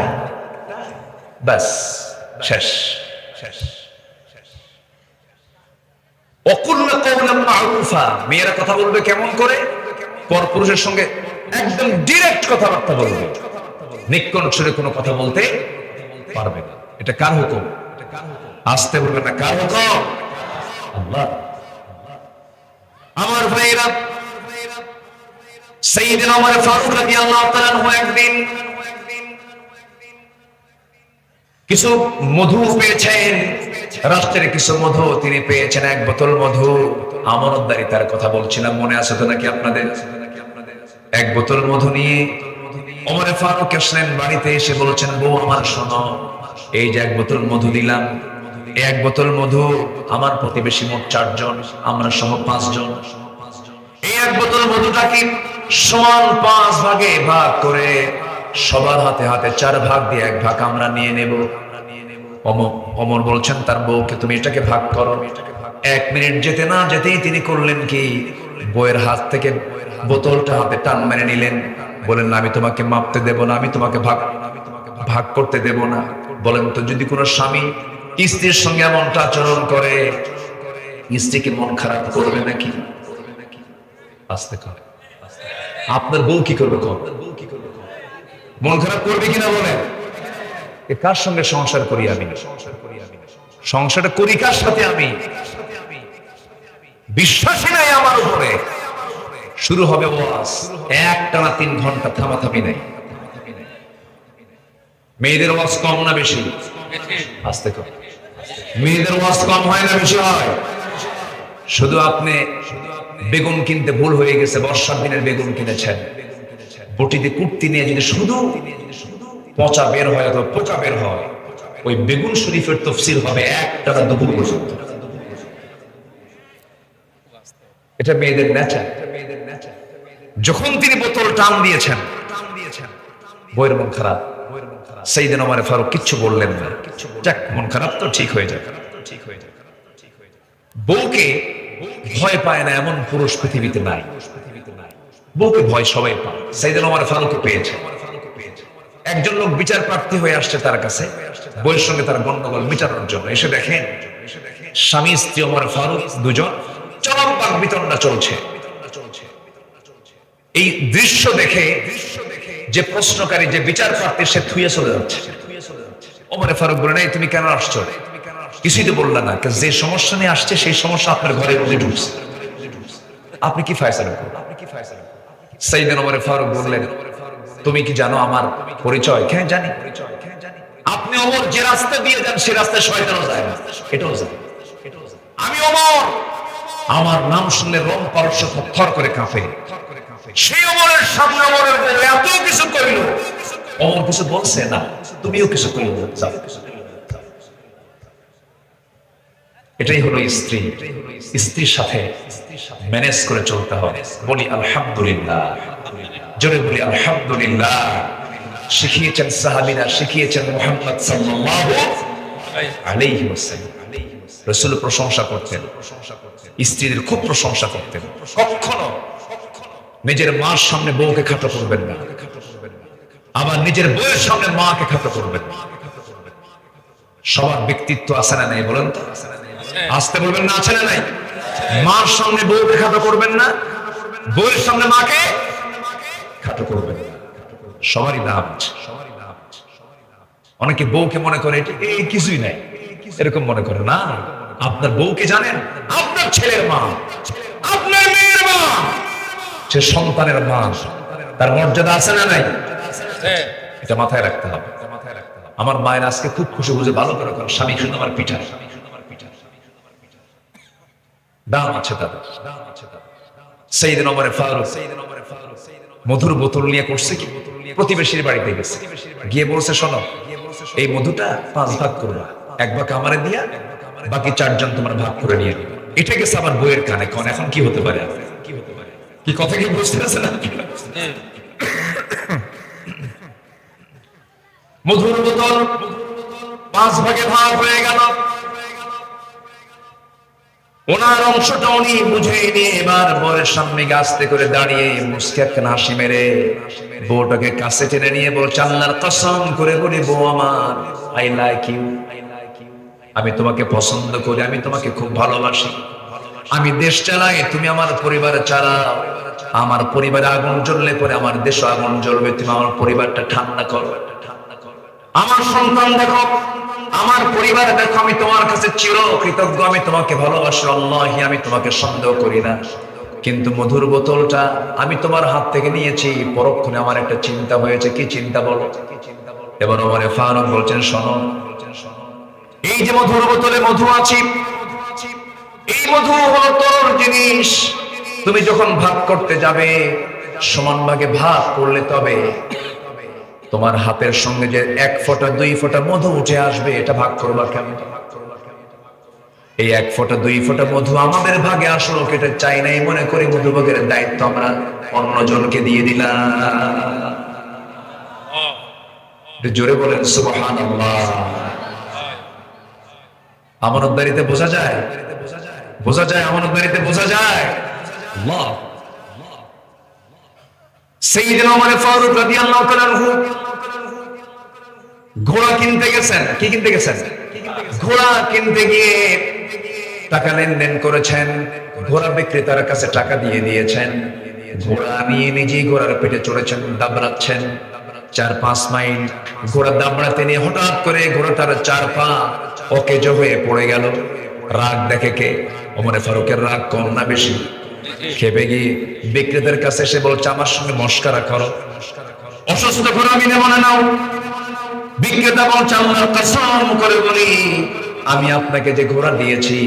[SPEAKER 1] ব্যাস শেষ। অকুল্লা কওলাম মারুফা, মেয়েরা কথা বলবে কেমন করে? পরপুরুষের সঙ্গে একদম ডিরেক্ট কথাবার্তা বলবে, নিক্কণ সুরে কোনো কথা বলতে পারবে না। এটা কার হুকুম? আসতে বলবে না, কার হুকুম? আল্লাহ। আমার ভাইরা, সাইয়েদনা ওমর ফারুক রাদিয়াল্লাহু তাআলা আনহু একদিন কিছু মধু পেয়েছেন, রাষ্ট্রের কিছু মধু তিনি পেয়েছেন, এক বোতল মধু। আমানতদারি তার কথা বলছিলাম, মনে আছে তো নাকি আপনাদের? এক বোতল মধু নিয়ে ওমর ফারুক আসলেন বাড়িতে, এসে বলছেন, বউ আমার শোনো, এই যে এক বোতল মধু দিলাম, এক বোতল মধু আমার প্রতিবেশী মোট 4 জন, আমরা সহ 5 জন। এই এক বোতল মধুটাকে সমান 5 ভাগে ভাগ করে সবার হাতে হাতে 4 ভাগ দিয়ে 1 ভাগ আমরা নিয়ে নেব। ওমর বলছেন তার বউকে, তুমি এটাকে ভাগ করো। 1 মিনিট যেতে না যেতেই তিনি করলেন কি, বউয়ের হাত থেকে বোতলটা হাতে টান মেরে নিলেন, বলেন না আমি তোমাকে মাপতে দেব না, আমি তোমাকে ভাগ করতে দেব না। বলেন তো, যদি কোনো স্বামী স্ত্রীর সঙ্গে এমনটা আচরণ করে, স্ত্রীকে মন খারাপ করবে নাকি? আস্তে করে। আপনার বউ কি করবে? মন খারাপ করবে কিনা বলেন? কার সঙ্গে সংসার করি আমি? সংসারটা করি কার সাথে? আমি বিশ্বাসী নাই আমার উপরে। শুরু হবে ওয়াজ, একটানা 3 ঘন্টা, থামাথামি নাই। মেয়েদের ওয়াজ কম না বেশি? আস্তে কর। মেয়েদের ওয়াজ কম হয় না বেশি হয়? শুধু আপনি বেগুন কিনতে ভুল হয়ে গেছে, বর্ষার দিনের বেগুন কিনেছেন, বটিতে কুটতি নিয়ে যদি শুধু পচা বের হয় অথবা পোকা বের হয়, ওই বেগুন শরীফের তাফসীর হবে 1টা 2 পর্যন্ত। এটা মেয়েদের নেচার। যখন তিনি বোতল টান দিয়েছেন, বইয়ের মন খারাপ। সাইয়েদনা ওমর ফারুক কিচ্ছু বললেন না, যাক মন খারাপ তো ঠিক হয়ে যাবে। বউকে ভয় পায় না এমন পুরুষ পৃথিবীতে নাই। বউকে ভয় সবাই পায়, সাইয়েদনা ওমর ফারুক পেয়েছে। একজন লোক বিচার প্রার্থী হয়ে আসছে তার কাছে, বউয়ের সঙ্গে তার গন্ডগোল মিটানোর জন্য। এসে দেখেন স্বামী স্ত্রী ওমর ফারুক 2 জন চরম বাকবিতণ্ডা চলছে। এই দৃশ্য দেখে যে প্রশ্নকারী, যে বিচার প্রার্থী, সে থুয়ে চলে যাচ্ছে। ওমর ফারুক বলেন, এই তুমি কেন আসছো? কিছুই তো বললা না, যে সমস্যা নিয়ে আসছে সেই সমস্যা আপনার ঘরের মধ্যে ঢুকছে, আপনি কি ফয়সালা করবেন? সাইয়েদনা ওমর ফারুক বললেন, তুমি কি জানো আমার পরিচয়? হ্যাঁ জানি। আপনি ওমর যে রাস্তা দিয়ে যান সে রাস্তায় শয়তানও যায় না, এটাও যায়। আমি ওমর, আমার নাম শুনলে রোম পারস্য থরথর করে কাঁপে। সেই ওমরের সামনে ওমরের বউ এত কিছু কইল, ওমর কিছু বলছে না, তুমিও কিছু কইল। এটাই হলো স্ত্রী। স্ত্রীর সাথে ম্যানেজ করে চলতে হবে। বলি আলহামদুলিল্লাহ, জোরে বলি আলহামদুলিল্লাহ। শিখিয়েছেন সাহাবীরা, শিখিয়েছেন মুহাম্মদ সাল্লাল্লাহু আলাইহি ওয়াসাল্লাম। রাসূল প্রশংসা করতেন, স্ত্রীদের খুব প্রশংসা করতেন। কখনো নিজের মার সামনে বউকে খাটো করবেন না, আবার নিজের বউয়ের সামনে মাকে খাটো করবেন না। সবার ব্যক্তিত্ব আছে না নাই বলেন তো? আসতে বলবেন না, আছে না নাই? মার সামনে বউকে খাটো করবেন না, বউয়ের সামনে মাকে খাটো করবেন না। সবারই লাভ। অনেকে বউকে মনে করে এই কিছুই নাই, এরকম মনে করে না। আপনার বউকে জানেন, আপনার ছেলের মা, আপনার মেয়ের মা, সে সন্তানের মা, তার মর্যাদা আছে না নাই? এটা মাথায় রাখতে হবে। আমার মায়ের আজকে খুব খুশি, বুঝে ভালো করে স্বামী শুধু আমার পিঠা, দাম আছে তাদের। সাইয়েদনা ওমর ফারুক মধুর বোতল নিয়ে করছে কি, প্রতিবেশীর বাড়িতে গেছে, গিয়ে বলছে, শোনো এই মধুটা 5 ভাগ করবা, 1 ভাগ আমারে দিয়া, বাকি 4 জন তোমার ভাগ করে নিয়ে নিবে। এটা গেছে আমার বইয়ের কানে। কোন এখন কি হতে পারে? কি কথা কি বুঝতে পারছেন? মধুর বোতল 5 ভাগে ভাগ হয়ে গেল। ওনার অংশটা উনি বুঝে নিয়ে এবার বরের সামনে আস্তে করে দাঁড়িয়ে মুস্কি একটা হাসি মেরে বউটাকে কাছে টেনে নিয়ে বলছে, আল্লাহর কসম করে বলি বউ আমার, আই লাইক ইউ, আমি তোমাকে পছন্দ করি, আমি তোমাকে খুব ভালোবাসি। আমি দেশ চালাই, তুমি আমার পরিবার চালাও। আমার পরিবারে আগুন জ্বললে পরে আমার দেশে আগুন জ্বলবে, তুমি আমার পরিবারটা ঠান্ডা করো। আমার সন্তান দেখো, আমার পরিবার দেখো, আমি তোমার কাছে চির কৃতজ্ঞ, আমি তোমাকে ভালোবাসি, আল্লাহি আমি তোমাকে সন্দেহ করি না। কিন্তু মধুর বোতলটা আমি তোমার হাত থেকে নিয়েছি, পরক্ষণে আমার একটা চিন্তা হয়েছে। কি চিন্তা বলো? এবার ওমরে ফারুক বলছেন, শোনো, এই যে মধুর বোতলে মধু আছে, এই মধু হলো তোর জিনিস। তুমি যখন ভাগ করতে যাবে, সমান ভাগে ভাগ করলে তবে তোমার হাতের সঙ্গে যে 1 ফোঁটা 2 ফোঁটা মধু উঠে আসবে, এটা ভাগ করবা কেমন? এই 1 ফোঁটা 2 ফোঁটা মধু আমাদের ভাগে আসলো, এটা চাই নাই মনে করি মধু ভাগের দায়িত্ব আমরা অন্যজনকে দিয়ে দিলাম। জোরে বলেন সুবহানাল্লাহ। আমানতদারিতে বোঝা যায়, বোঝা যায়, আমানতদারিতে বোঝা যায়। আল্লাহ সাইয়েদনা ওমর ফারুক রাদিয়াল্লাহু তাআলা আনহু ঘোড়া কিনতে গেছেন। কি কিনতে গেছেন? ঘোড়া কিনতে গিয়ে টাকা লেনদেন করেছেন, ঘোড়া বিক্রেতার কাছে টাকা দিয়ে দিয়েছেন। ঘোড়া নিয়ে নিজেই ঘোড়ার পেটে চড়েছেন, দাবড়াচ্ছেন 4-5 মাইল। ঘোড়া দাবড়াতে নিয়ে হঠাৎ করে ঘোড়াটার 4 পা অকেজো হয়ে পড়ে গেল। রাগ দেখে কে? ওমর ফারুকের রাগ কম না বেশি? খেপে গিয়ে বিক্রেতার কাছে এসে বলছে, আমার সঙ্গে মস্করা করো, অসুস্থ ঘোড়া আমি নেব না। নাও। বিক্রেতা বলছে, আল্লাহর কসম করে বলি, আমি আপনাকে যে ঘোড়া দিয়েছি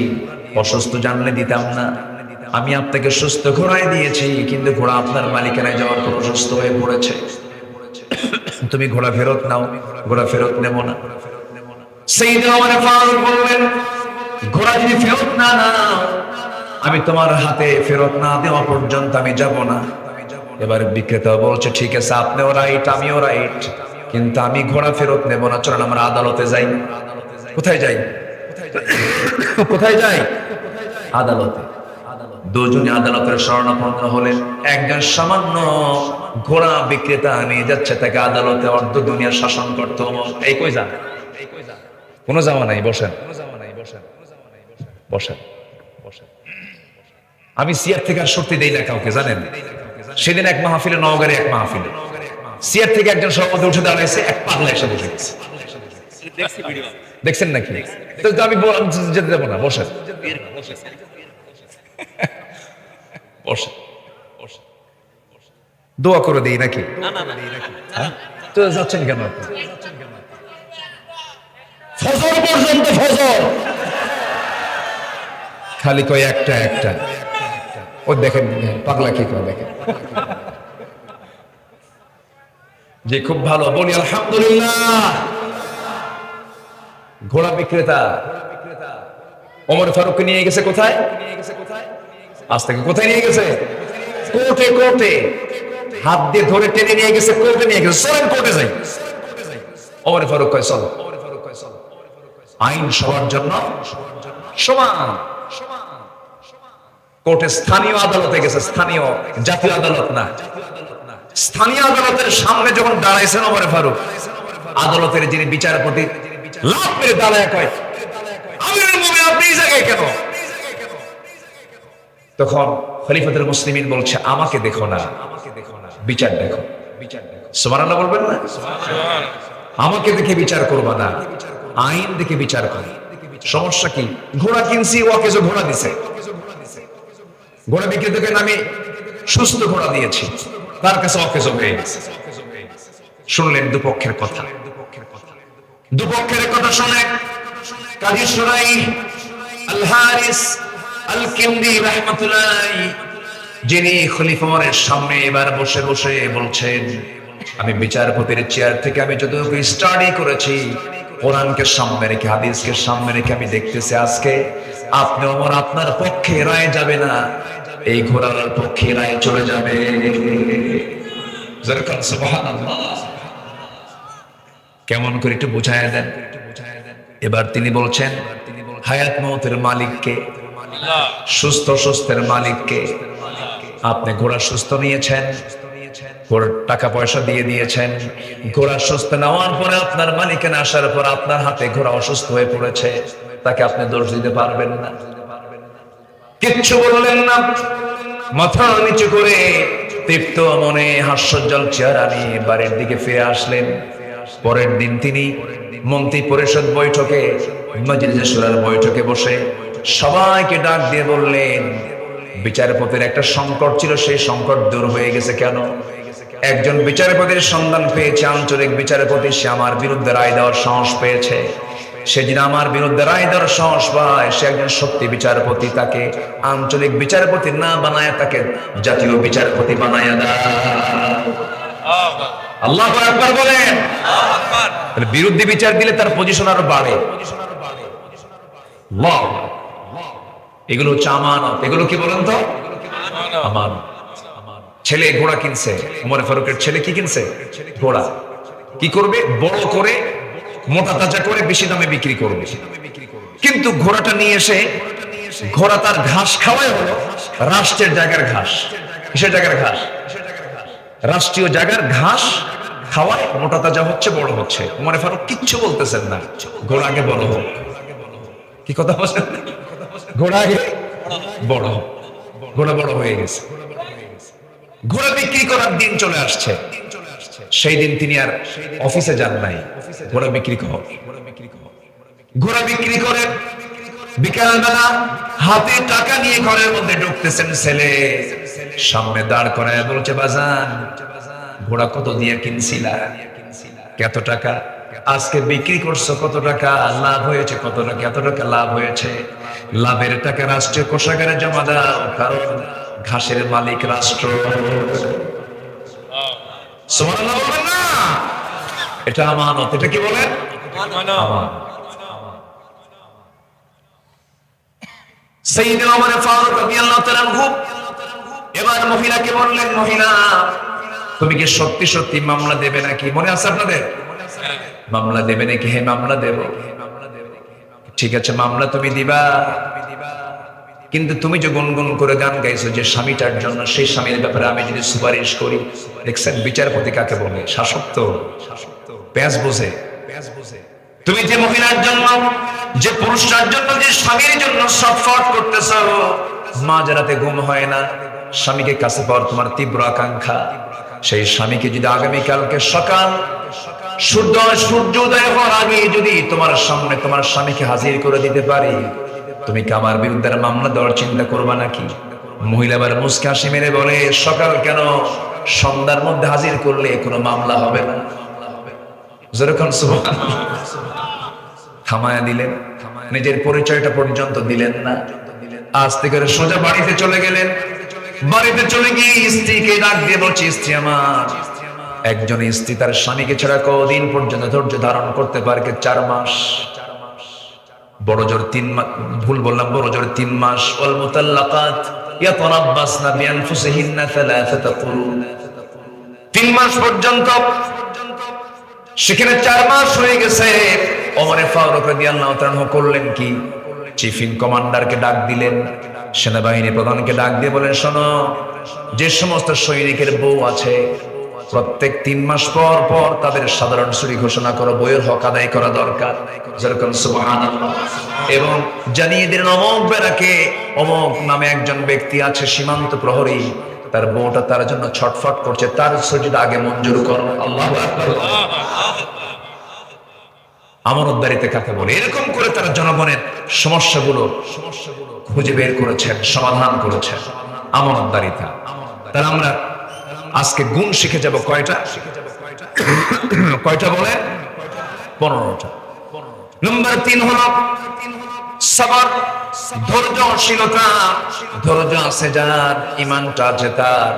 [SPEAKER 1] অসুস্থ জানলে দিতাম না। আমি আপনাকে সুস্থ ঘোড়ায় দিয়েছি, কিন্তু ঘোড়া আপনার মালিকানায় যাওয়ার পর অসুস্থ হয়ে পড়েছে। তুমি ঘোড়া ফেরত নাও। ঘোড়া ফেরত নেব না। সাইয়েদনা ওমর ফারুক বললেন, ঘোড়া যদি ফেরত না নাও, আমি তোমার হাতে ফেরত না দেওয়া পর্যন্ত আমি যাব না। এবার বিক্রেতা বলছে, ঠিক আছে, আপনিও রাইট, আমিও রাইট, কিন্তু আমি ঘোড়া ফেরত নেব না। চলেন আমরা আদালতে যাই। কোথায় যাই? কোথায় যাই? আদালতে। দুজনে আদালতের শরণাপন্ন হলেন। একজন সামান্য ঘোড়া বিক্রেতা নিয়ে যাচ্ছে তাকে আদালতে, অর্ধ দুনিয়া শাসন করতে। এই কই যান? কোনো যাওয়া নাই, বসেন বসেন বসেন। আমি সিয়ার থেকে আর সত্যি দেই না কাউকে, জানেন? সেদিন এক মাহফিলে, নওগাঁরে এক মাহফিলে, সিয়ার থেকে একজন সভাপতি উঠে দাঁড়াইছে, এক পাগলা এসে বসে গেছে। দেখছেন নাকি? তো আমি যেতে দেবো না। বসেন বসেন বসেন। দোয়া করে দেই নাকি? হ্যাঁ? তো যাচ্ছেন কেন আপনি? ফজর পর্যন্ত, ফজর খালি কয় একটা একটা। ও দেখেন পাগলা কি করে, দেখেন যে খুব ভালো। বলি আলহামদুলিল্লাহ। ঘোড়া বিক্রেতা ওমর ফারুককে নিয়ে গেছে কোথায়? আজ থেকে কোথায় নিয়ে গেছে? কোর্টে। কোর্টে হাত দিয়ে ধরে টেনে নিয়ে গেছে, কোর্টে নিয়ে গেছে। চলেন কোর্টে যাই। ওমর ফারুক কয় চলো। আইন সবার জন্য সমান। কোর্টে স্থানীয় আদালতে গেছে, স্থানীয়, জাতীয় আদালত না। স্থানীয় আদালতের সামনে যখন দাঁড়াইছেন ওমর ফারুক, আদালতের যিনি বিচারপতি লাফ মেরে দাঁড়ায় কয়, আমিরুল মুমিনিন আপনি এই জায়গায় কেন? তখন খলিফাতুল মুসলিমিন বলছে, আমাকে দেখো না, বিচার দেখো। সুবহানাল্লাহ বলবেন না? আমাকে দেখে বিচার করবা না, আইন দেখে বিচার করো। সমস্যা কি? ঘোড়া কিনছি, ওকে যে ঘোড়া দিছে, ঘোড়া বিক্রেতাকে আমি সুস্থ ঘোড়া দিয়েছি, তার কাছে অকেজো হয়ে গেছে। শুনলেন দুপক্ষের কথা। দুপক্ষের কথা শুনে কাজী শুরাই আল হারিস আল কিন্দি রাহমাতুল্লাহ, যিনি খলিফা ওমরের সামনে এবার বসে বসে বলছেন, আমি বিচারপতির চেয়ার থেকে আমি যতটুকু স্টাডি করেছি, কোরআনকে সামনে রেখে, হাদিসকে সামনে রেখে আমি দেখতেছি আজকে আপনি ওমর আপনার পক্ষে রায় যাবে না, এই ঘোড়ার পক্ষে রায় চলে যাবে। সুবহানাল্লাহ। কেমন করে একটু বুঝায় দেন। এবার তিনি বলছেন, হায়াত মৌতের মালিককে,
[SPEAKER 2] আল্লাহ
[SPEAKER 1] সুস্থ সুস্থের মালিককে। আপনি ঘোড়া সুস্থ নিয়েছেন, ঘোড়ার টাকা পয়সা দিয়ে দিয়েছেন, ঘোড়া সুস্থ নেওয়ার পরে আপনার মালিকের আসার পর আপনার হাতে ঘোড়া অসুস্থ হয়ে পড়েছে, তাকে আপনি দোষ দিতে পারবেন না। কিচ্ছু বললেন না, মাথা নিচু করে তৃপ্ত মনে হাস্যোজ্জ্বল চেহারা নিয়ে বাড়ির দিকে ফিরে আসলেন। পরের দিন তিনি মন্ত্রী পরিষদ বৈঠকে, মজলিসে শুরার বৈঠকে বসে সবাইকে ডাক দিয়ে বললেন, বিচারপতির একটা সংকট ছিল, সেই সংকট দূর হয়ে গেছে। কেন? একজন বিচারপতির সন্ধান পেয়েছে, আঞ্চলিক বিচারপতি, সে আমার বিরুদ্ধে রায় দেওয়ার সাহস পেয়েছে। সে যদি আমার বিরুদ্ধে রায় দেওয়ার সাহস পায়, সে একজন সত্যি বিচারপতি, তাকে আঞ্চলিক বিচারপতি না বানায় তাকে জাতীয় বিচারপতি বানায় দেয়। আল্লাহু আকবার বলেন। তাহলে বিরুদ্ধে বিচার দিলে তার পজিশন আরো বাড়ে। আল্লাহু আকবার। এগুলো হচ্ছে আমানত। এগুলো কি বলেন তো? আমানত। ছেলে ঘোড়া কিনছে, ওমর ফারুকের ছেলে কি কিনছে? ঘোড়া। কি করবে? বড় করে, মোটা তাজা করে বেশি দামে বিক্রি করবে। কিন্তু ঘোড়াটা নিয়ে এসে, ঘোড়া তার ঘাস খাওয়াই হলো রাষ্ট্রের জায়গার ঘাস। কিসের জায়গার ঘাস? রাষ্ট্রীয় জায়গার ঘাস খাওয়ায়, মোটা তাজা হচ্ছে, বড় হচ্ছে। ওমর ফারুক কিচ্ছু বলতেছেন না, ঘোড়া আগে বড় হোক। কি কথা বলছেন? ঘোড়া আগে বড় হোক। ঘোড়া বড় হয়ে গেছে, ঘোড়া বিক্রি করার দিন চলে আসছে। সেই দিন তিনি আর অফিসে যান নাই, ঘোড়া বিক্রি কর। ঘোড়া বিক্রি করে বিকালবেলা হাতে টাকা নিয়ে ঘরের মধ্যে ঢুকতেছেন। ছেলে সামনে দাঁড় করায় বলছে, বাজান ঘোড়া কত দিয়ে কিনছিলা? কত টাকা? আজকে বিক্রি করছো কত টাকা? লাভ হয়েছে কত টাকা? এত টাকা লাভ হয়েছে। লাভের টাকা রাষ্ট্রীয় কোষাগারে জমা দাও, কারণ ঘাসের মালিক রাষ্ট্র। সুবহানাল্লাহ বলবেন না? এটা আমানত। এটা কি বলেন? আমানত। সাইয়েদনা ওমর ফারুক রাদিয়াল্লাহু তাআলা আনহু এবার মহিলাকে বললেন, মহিলা তুমি কি সত্যি সত্যি মামলা দেবে নাকি? মনে আছে আপনাদের? মামলা দেবে নাকি? হ্যাঁ মামলা দেব। ঠিক আছে, মামলা তুমি দিবা, কিন্তু তুমি যে গুনগুন করে গান গাইছো যে স্বামীটার জন্য, সেই স্বামীর ব্যাপারে আমি যদি সুপারিশ করি। দেখছেন বিচারপতি কাকে বলে? শাসক তো পেঁয়াজ বোঝে। তুমি যে মহিলার জন্য, যে পুরুষটার জন্য, যে স্বামীর জন্য সফট করতেছ, মাঝরাতে ঘুম হয় না, স্বামীকে কাছে পাওয়ার তোমার তীব্র আকাঙ্ক্ষা, সেই স্বামীকে যদি আগামীকালকে সকাল সূর্যোদয় হওয়ার আগে যদি তোমার সামনে তোমার স্বামীকে হাজির করে দিতে পারি, তুমি কি আমার বিরুদ্ধে মামলা দেওয়ার চিন্তা করবা নাকি? মহিলা আবার মুস্কি হাসি মেরে বলে, সকাল কেন, সন্ধ্যার মধ্যে হাজির করলে কোনো মামলা হবে না। যেরকম সুবহানাল্লাহ। থামায়া দিলেন, নিজের পরিচয়টা পর্যন্ত দিলেন না। আস্তে করে সোজা বাড়িতে চলে গেলেন। বাড়িতে চলে গিয়ে স্ত্রীকে ডাক দিয়ে বলছে, স্ত্রী আমার। একজন স্ত্রী তার স্বামীকে ছাড়া কদিন পর্যন্ত ধৈর্য ধারণ করতে পারে? 4 মাস। বড় জোর 3 মাস, ভুল বললাম, বড় জোর 3 মাস। ওয়াল মুতাল্লাকাত ইয়াতারাব্বাসনা বিআনফুসিহিন্না 3 কুরু। 3 মাস পর্যন্ত। সেখানে 4 মাস হয়ে গেছে। ওমর ফারুক রাদিয়াল্লাহু তাআলা করলেন কি? চিফ ইন কমান্ডারকে ডাক দিলেন, সেনাবাহিনী প্রধানকে ডাক দিয়ে বলেন, শোনো, যে সমস্ত সৈনিকের বউ আছে প্রত্যেক 3 মাস পর পর তাদের সাধারণ ছুটি ঘোষণা করো, বইয়ের হক আদায় করা দরকার। যেরকম সুবহানাল্লাহ। এবং জানিয়ে দিলেন, অমুক বেড়াকে অমুক নামে একজন ব্যক্তি আছে, সীমান্ত প্রহরী, তার বউটা তার জন্য ছটফট করছে, তার ছুটিটা আগে মঞ্জুর করো। আল্লাহু আকবার। আমানতদারিতে কাকে বলে? এরকম করে তারা জনগণের সমস্যাগুলো খুঁজে বের করেছেন, সমাধান করেছেন। আমানতদারিতা। তাহলে আমরা আজকে গুণ শিখে যাব কয়টা? কয়টা বলে? 15টা। নাম্বার 3 হলো সবর, ধৈর্যশীলতা। ধৈর্য আছে যার, ঈমানটা আছে তার,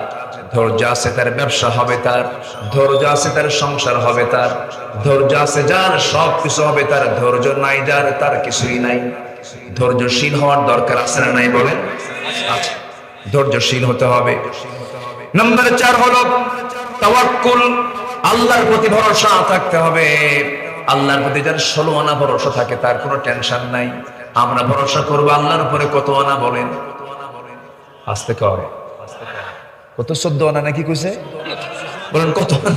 [SPEAKER 1] ধৈর্য আছে তার, ব্যবসা হবে তার, ধৈর্য আছে তার, সংসার হবে তার, ধৈর্য আছে যার, সবকিছু হবে তার। ধৈর্য নাই যার, তার কিছুই নাই। ধৈর্যশীল হওয়ার দরকার আছে না নাই বলেন? আচ্ছা, ধৈর্যশীল হতে হবে। নাম্বার 4 হলো তাওয়াক্কুল। আল্লাহর প্রতি ভরসা থাকতে হবে। আল্লাহর প্রতি যার 16 আনা ভরসা থাকে তার কোনো টেনশন নাই। আমরা ভরসা করবো আল্লাহর উপরে কত আনা বলেন? আস্তে কয় কত 14 আনা নাকি কইছে? বলেন কত আনা?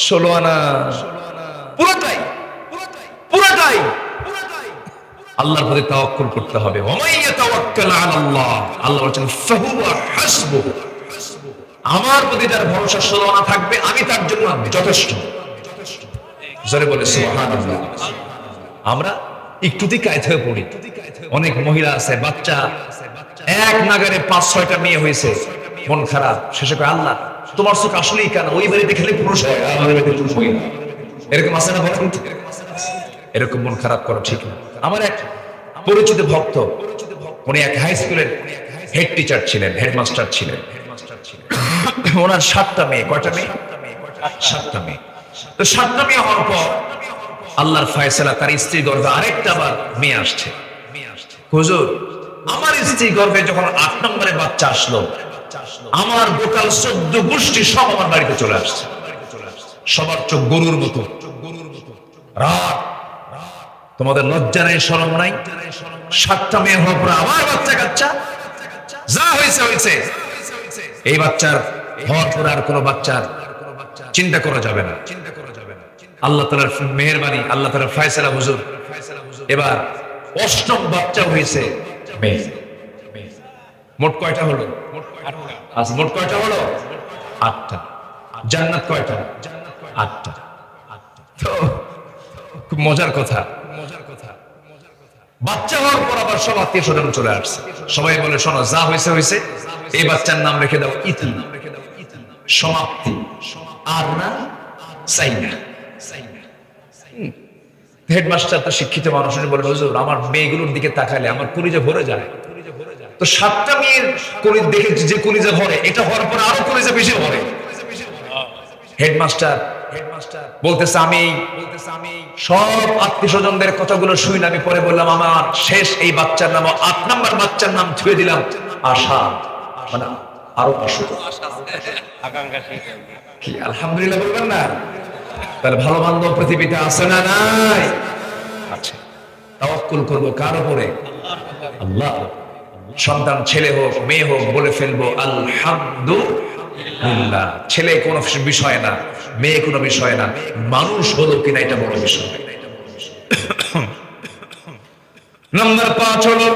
[SPEAKER 1] 16 আনা। পুরোটাই পুরোটাই আল্লাহর প্রতি তাওয়াক্কুল করতে হবে। ওয়ামাই ইয়াতাওয়াক্কাল আলাল্লাহ, আল্লাহ বলেন ফাহুয়া হাসবুহু, আমার প্রতি যার ভরসা 16 আনা থাকবে আমি তার জন্য যথেষ্ট। জোরে বলে সুবহানাল্লাহ। আমরা একটুতেই কায়েত হয়ে পড়ি। অনেক মহিলা আছে, বাচ্চা এক নাগারে 5-6টা মেয়ে হয়েছে, মন খারাপ, শেষে কয় আল্লাহ তোমার চোখ আসলেই কেন ওই বাড়িতে খেলে পুরুষ হয়, আমাদের বাড়িতে পুরুষ হয় না। এরকম আছে না বলেন? এরকম মন খারাপ করা ঠিক না। আমার এক পরিচিত ভক্ত, উনি এক হাই স্কুলের হেড টিচার ছিলেন, হেডমাস্টার ছিলেন। ওনার 7টা মেয়ে। কয়টা মেয়ে? 7টা মেয়ে। তো 7টা মেয়ে হওয়ার পর আল্লাহর ফয়সালা, তার স্ত্রী গর্ভে আরেকটা আবার মেয়ে আসছে। হুজুর, আমার স্ত্রী গর্ভে যখন 8 নম্বরে বাচ্চা আসলো, আমার গোটাল 14 গোষ্ঠী সব আমার বাড়িতে চলে আসছে। সবার চোখ গরুর মতো। রাগ, তোমাদের লজ্জা নাই, শরম নাই? 7টা মেয়ে হওয়ার পর আমার বাচ্চা কাচ্চা, যা হয়েছে হয়েছে। এই বাচ্চার হওয়ার পর আর কোনো বাচ্চার চিন্তা করা যাবে না। আল্লাহ তাআলার মেহেরবানি, আল্লাহ তাআলার ফয়সালা। হুজুর, এবার 8ম বাচ্চা হয়েছে মেয়ে। মোট কয়টা হলো? আচ্ছা, মোট কয়টা হলো? 8টা। জান্নাত কয়টা? 8টা। তো খুব মজার কথা, বাচ্চা হওয়ার পর আবার সব আত্মীয় স্বজন চলে আসছে। সবাই বলে শোনো, যা হয়েছে হয়েছে, এই বাচ্চার নাম রেখে দাও ইতি, সমাপ্তি, আর না চাই না। হেডমাস্টার তো শিক্ষিত মানুষ, উনি বলেন হুজুর আমার মেয়েগুলোর দিকে তাকালে আমার কলিজা ভরে যায়। তো 7টা মেয়ের কলিজা দেখে যে কলিজা ভরে, এটা হওয়ার পর আরো কলিজা বেশি ভরে। হেডমাস্টার বলতেছে আমি সব আত্মীয় স্বজনদের কথাগুলো শুনে আমি পরে বললাম আমার শেষ এই বাচ্চার নাম, 8 নম্বর বাচ্চার নাম ছুঁয়ে দিলাম আশা, মানে আরো আশা। কি আলহামদুলিল্লাহ বলবেন না? তাহলে ভালো বান্ধব পৃথিবীতে আছে না নাই? আচ্ছা, তাওয়াক্কুল করবো কার উপরে? আল্লাহ। সন্তান ছেলে হোক মেয়ে হোক বলে ফেলবো আলহামদুলিল্লাহ। ছেলে কোনো বিষয় না, মেয়ে কোনো বিষয় না, মানুষ হলো কিনা এটা বড় বিষয়। নাম্বার 5 হলো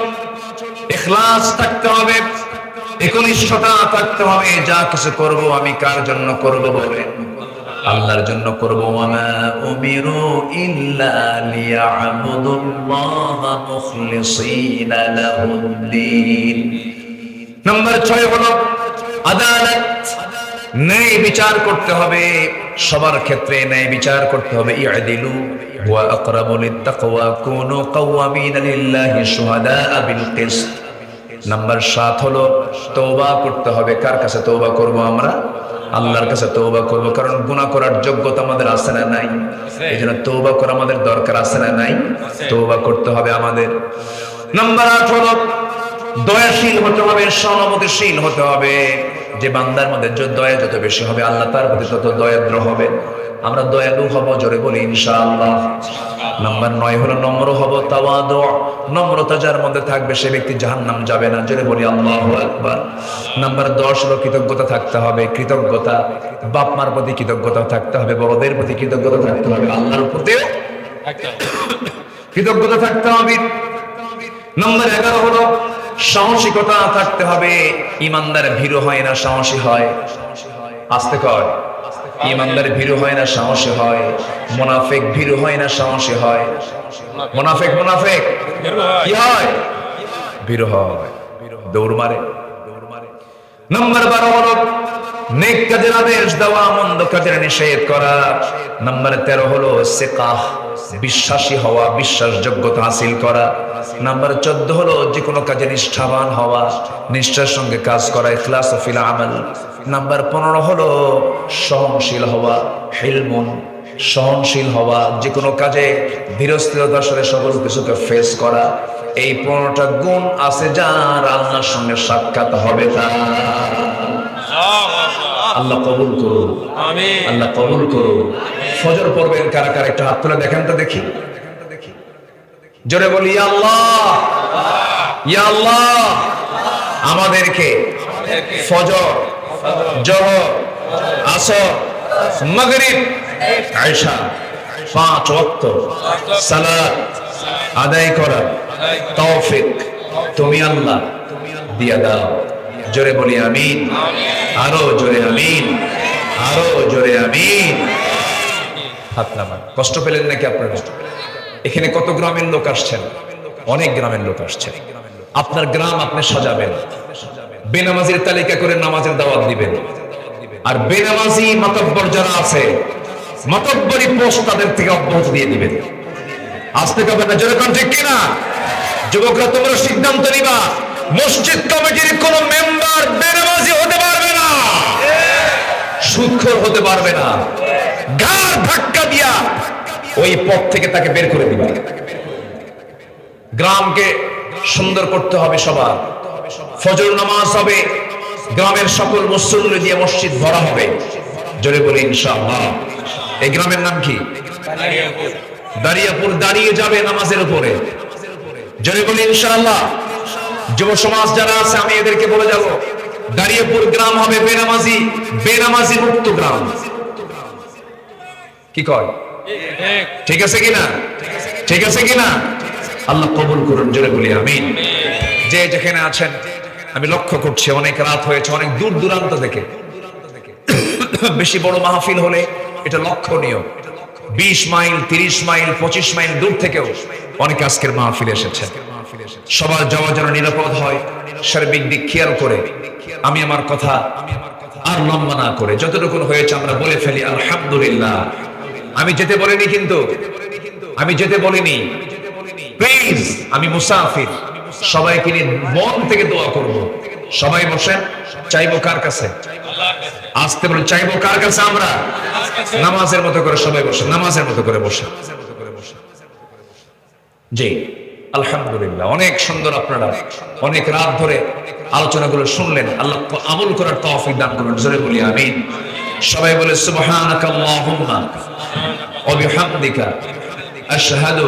[SPEAKER 1] ইখলাস থাকতে হবে, একনিষ্ঠতা থাকতে হবে। যা কিছু করব আমি কার জন্য করব বলে? আল্লাহর জন্য করব। ওয়ামা উমিরু ইল্লা লিয়া'বুদুল্লাহা মুখলিসিনা লাহুদ-দ্বীন। নাম্বার 6 হলো আদালত, ন্যায় বিচার করতে হবে। সবার ক্ষেত্রে ন্যায় বিচার করতে হবে। ই'দিলু ওয়া আকরাবু লিত-তাকওয়া কুনু কাওয়ামিনা লিল্লাহি শুহাদা'a বিল কিসত। নাম্বার 7 হলো তওবা করতে হবে। কার কাছে তওবা করব আমরা? আল্লাহর কাছে তওবা করব, কারণ গুনাহ করার যোগ্যতা আমাদের আছে না নাই? এইজন্য তওবা করা আমাদের দরকার আছে না নাই? তওবা করতে হবে আমাদের। নাম্বার 8 হলো দয়াশীল হতে হবে, সহানুভূতিশীল হতে হবে। যে বান্দার মধ্যে দয়া যত বেশি হবে আল্লাহ তার প্রতি তত দয়াদ্র হবে। আমরা দয়ালু হব, জোরে বলি ইনশাআল্লাহ। নাম্বার 9 হলো নম্র হব, তাওয়াদু। নম্রতা যার মধ্যে থাকবে সে ব্যক্তি জাহান্নাম যাবে না, জোরে বলি আল্লাহু আকবার। নাম্বার 10 হলো কৃতজ্ঞতা থাকতে হবে। কৃতজ্ঞতা, বাপ মার প্রতি কৃতজ্ঞতা থাকতে হবে, বড়দের প্রতি কৃতজ্ঞতা থাকতে হবে, আল্লাহর প্রতিও কৃতজ্ঞতা থাকতে হবে। নাম্বার 11 হলো সাহসিকতা থাকতে হবে। ইমানদার ভীরু হয় না, সাহসী হয়। আস্তে কয়, ইমানদার ভীরু হয় না, সাহসী হয়। মুনাফিক ভীরু হয় না, সাহসী হয়। মুনাফিক কি হয়? ভীরু হয়, দৌড় মারে। নাম্বার 12 হলো নেক কাজের আদেশ দেওয়া, মন্দ কাজের নিষেধ করা। নাম্বার 13 হলো সিকাহ, বিশ্বাসী হওয়া, বিশ্বাসযোগ্যতা হাসিল করা। নাম্বার 14 হলো যে কোনো কাজে নিষ্ঠাবান হওয়া, নিষ্ঠার সঙ্গে কাজ করা, ইখলাস ফিল আমাল। নাম্বার 15 হলো সহনশীল হওয়া, হিলমুন, সহনশীল হওয়া, যে কোনো কাজে ধীরস্থিরতার সাথে সকল কিছুকে ফেস করা। এই 15টা গুণ আছে যার আল্লাহর সঙ্গে সাক্ষাৎ হবে। তা আল্লাহ কবুল করুন,
[SPEAKER 2] আমিন।
[SPEAKER 1] আল্লাহ কবুল করুন। ফজর পড়বেন কারা কারা, একটা হাত তুলে দেখেন তো দেখি, জোরে বলি ইয়া আল্লাহ, ইয়া আল্লাহ। আমাদেরকে ফজর, জোহর, আসর, মাগরিব, ইশা 5 ওয়াক্ত সালাত আদায় করার তৌফিক তুমি আল্লাহ দিয়া দাও। জোরে বলি আমিন, আরো জোরে আমিন, আরো জোরে আমিন। হাত নামান। কষ্ট পেলেন নাকি আপনারা? এখানে কত গ্রামের লোক আসছেন? অনেক গ্রামের লোক আসছেন। আপনার গ্রাম আপনি সাজাবেন, বেনামাজির তালিকা করে নামাজের দাওয়াত দিবেন, আর বেনামাজি মাতব্বর যারা আছে মাতব্বরি পোস্ট তাদের থেকে অব্যাহতি দিয়ে দিবেন। আজ থেকে আপনার জোরে কোন ঠিক কিনা? যুবকরা তোমরা সিদ্ধান্ত নিবা, মসজিদ কমিটির কোন মেম্বার বেনামাজি হতে পারবে না, সুদখোর হতে পারবে না। ঘাড় ধাক্কা দিয়া ওই পথ থেকে তাকে বের করে দিবা। গ্রামকে সুন্দর করতে হবে সবার। ফজর নামাজ হবে, গ্রামের সকল মুসল্লি দিয়ে মসজিদ ভরা হবে। জোরে বলি ইনশাআল্লাহ। এই গ্রামের নাম কি? দাঁড়িয়াপুর। দাঁড়িয়ে যাবে নামাজের উপরে। জোরে বলি ইনশাআল্লাহ। যুব সমাজ যারা আছে আমি এদেরকে বলে যাব, দাঁড়িয়াপুর গ্রাম হবে বেনামাজি মুক্ত গ্রাম। কি কয়? ঠিক আছে কিনা? ঠিক আছে কিনা? আল্লাহ কবুল করুন, জোরে বলি আমিন। যে যেখানে আছেন আমি লক্ষ্য করছি অনেক রাত হয়েছে, অনেক দূর দূরান্ত থেকে। বেশি বড় মাহফিল হলে এটা লক্ষণীয়। 20 মাইল, 30 মাইল, 25 মাইল দূর থেকেও অনেক আজকের মাহফিল এসেছে। সবার যাওয়া যেন নিরাপদ হয়, সার্বিক দিক খেয়াল করে আমি আমার কথা আর লম্বা না করে যতটুকু হয়েছে আমরা বলে ফেলি আলহামদুলিল্লাহ। আমি যেতে বলিনি, কিন্তু আমি যেতে বলিনি। প্লিজ, আমি মুসাফির। সবাইকে নিয়ে মন থেকে দোয়া করব। সবাই বসেন। চাইবো কার কাছে? আসতে বলে চাইবো কার কাছে? আমরা নামাজের মতো করে সবাই বসে, নামাজের মতো করে বসে। জি আলহামদুলিল্লাহ, অনেক সুন্দর। আপনারা অনেক রাত ধরে আলোচনাগুলো শুনলেন। আল্লাহ আমল করার তৌফিক দান করুন, জোরে বলি আমিন। সবাই বলে সুবহানাকা আল্লাহুম্মা ওয়া বিহামদিকা আশহাদু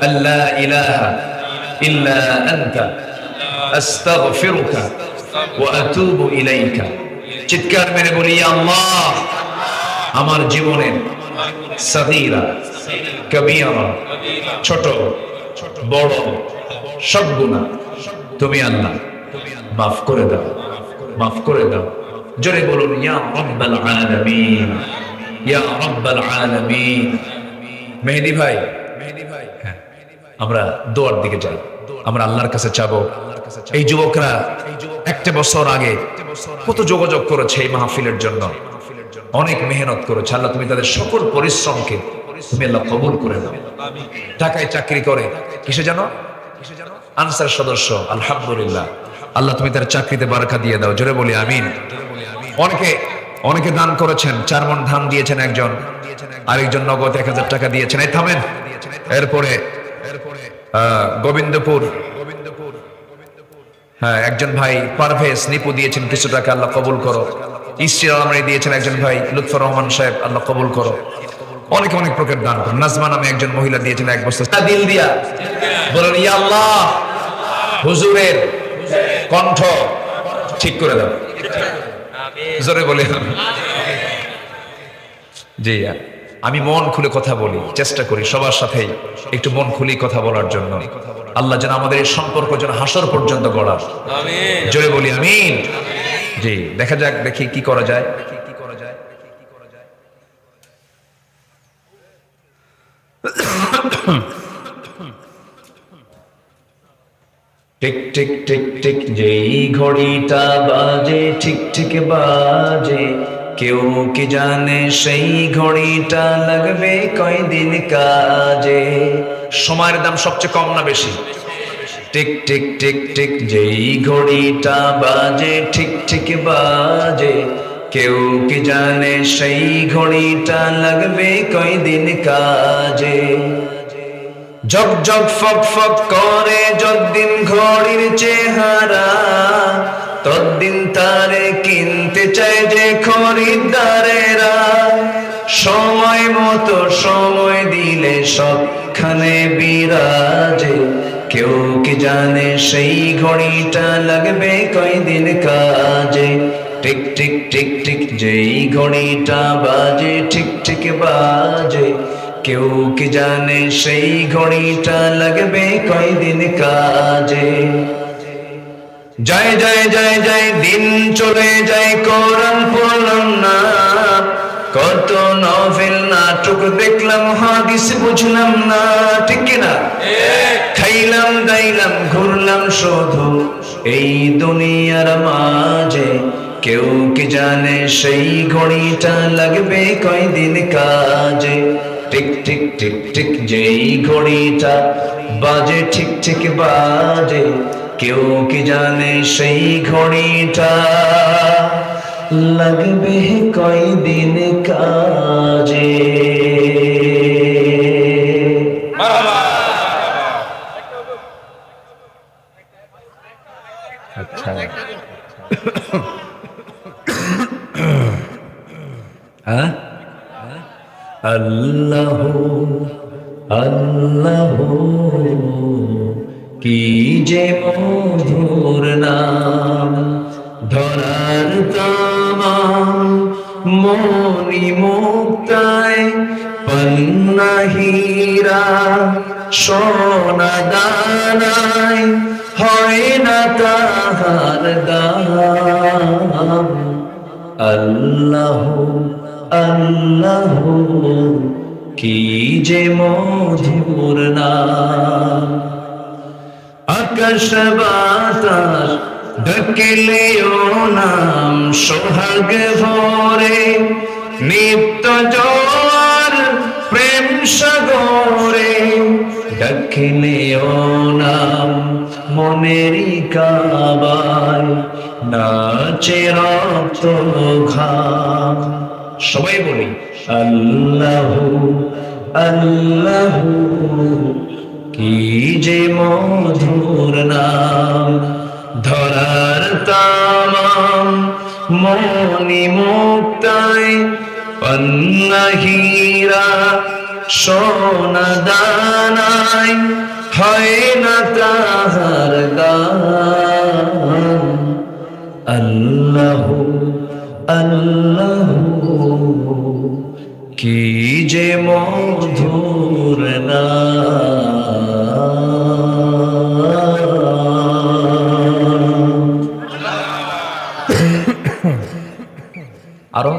[SPEAKER 1] আল্লা ইলাহা ইল্লা আনতা আস্তাগফিরুকা ওয়া আতুবু ইলাইকা। চিৎকার মেরে বলি ইয়া আল্লাহ, আমার জীবনের সাগীরা কবীরা, ছোট বড় সব গুনাহ তুমি আল্লাহ মাফ করে দাও, মাফ করে দাও। জোরে বলুন ইয়া রাব্বাল আলামিন, ইয়া রাব্বাল আলামিন। মেহেদী ভাই, হ্যাঁ, আমরা দোয়ার দিকে যাই, আমরা আল্লাহর কাছে চাবো। এই যুবকরা একটা বছর আগে কত যোগাযোগ করেছে এই মাহফিলের জন্য, অনেক মেহনত করেছে। আল্লাহ তুমি তাদের সকল পরিশ্রমকে তুমি আল্লাহ কবুল করে নাও। ঢাকায় চাকরি করে, কিসে জানো? আনসার সদস্য। আলহামদুলিল্লাহ, আল্লাহ তুমি তার চাকরিতে বারাকা দিয়ে দাও, জোরে বলি আমিন। অনেকে দান করেছেন, 4 মণ ধান দিয়েছেন একজন, আরেকজন নগদ 1000 টাকা দিয়েছেন। এই থামেন। এরপরে গোবিন্দপুর, হ্যাঁ, একজন ভাই পারভেজ নিপু দিয়েছেন কিছু টাকা, আল্লাহ কবুল করো। ইস্টির আলমারি দিয়েছেন একজন ভাই লুৎফর রহমান সাহেব, আল্লাহ কবুল করো। অনেক অনেক প্রকার দান করেন। নাজমা নামে একজন মহিলা দিয়েছেন 1 বস্তা। দিল দিয়া বলেন ইয়া আল্লাহ, হুজুরের কণ্ঠ ঠিক করে দাও, জোরে বলে। জি, আমি মন খুলে কথা বলি, চেষ্টা করি সবার সাথেই একটু মন খুলি কথা বলার জন্য। আল্লাহ যেন আমাদের এই সম্পর্ক যেন হাসর পর্যন্ত গড়ার, জোরে বলি আমিন। জি, দেখা যাক, দেখি কি করা যায়। টিক টিক টিক টিক যেই ঘড়িটা বাজে ঠিক ঠিক বাজে, কেউ কি জানে সেই ঘড়িটা লাগবে কয়দিন কাজে। সময়ের দাম সবচেয়ে কম না বেশি? টিক টিক টিক টিক যেই ঘড়িটা বাজে ঠিক ঠিক বাজে, কেউ কি জানে সেই ঘড়িটা লাগবে কয়দিন কাজে। জগ জগ ফক ফক করে যতদিন ঘড়ির চেহারা, তদ্দিন তারে কিনতে চায় যে খরিদ্দারেরা, সময় মতো সময় দিলে সবখানে বিরাজে। কেউ কি জানে সেই ঘড়িটা লাগবে কয়দিন কাজে। টিক টিক টিক টিক যেই ঘড়িটা বাজে ঠিক ঠিক বাজে, কেউ কি জানে সেই ঘড়িটা লাগবে কয়দিন কাজে। যায় যায় যায় যায় দিন চলে যায়, কোরআন পড়লাম না, কত নভেল নাটক দেখলাম, হাদিস বুঝলাম না, ঠিক কিনা? খাইলাম দাইলাম ঘুরলাম শুধু এই দুনিয়ার মাঝে, কেউ কি জানে সেই ঘড়িটা লাগবে কয়দিন কাজে। টিক টিক টিক টিক যেই ঘড়িটা বাজে ঠিক ঠিক বাজে, কেউ কি জানে সেই ঘড়িটা লাগবে কয়দিন কাজে। আচ্ছা হ্যাঁ, আল্লাহ আল্লাহ কি যে মধুর নাম, ধরার তামাম মনি মুক্তায় পন্না হীরা, সোনা দানায় হয় না তাহার দাম। আল্লাহ আল্লাহ কি যে মধুর নাম, আকাশ বাতাস ঢাকিলেও নাম সোহাগ ভরে, নিত্য জোয়ার প্রেম সাগরে, ডাকিলেও নাম মনেরই কাবায়, নাচে রক্ত ঘাম। সবাই বলি আল্লাহ আল্লাহ কি যে মধুর নাম, ধরার তামাম মনি মুক্তায় পন্না হীরা, সোনা দানায় হয় না তাহার দাম। আল্লাহ আল্লাহ কি যে মধুর নাম।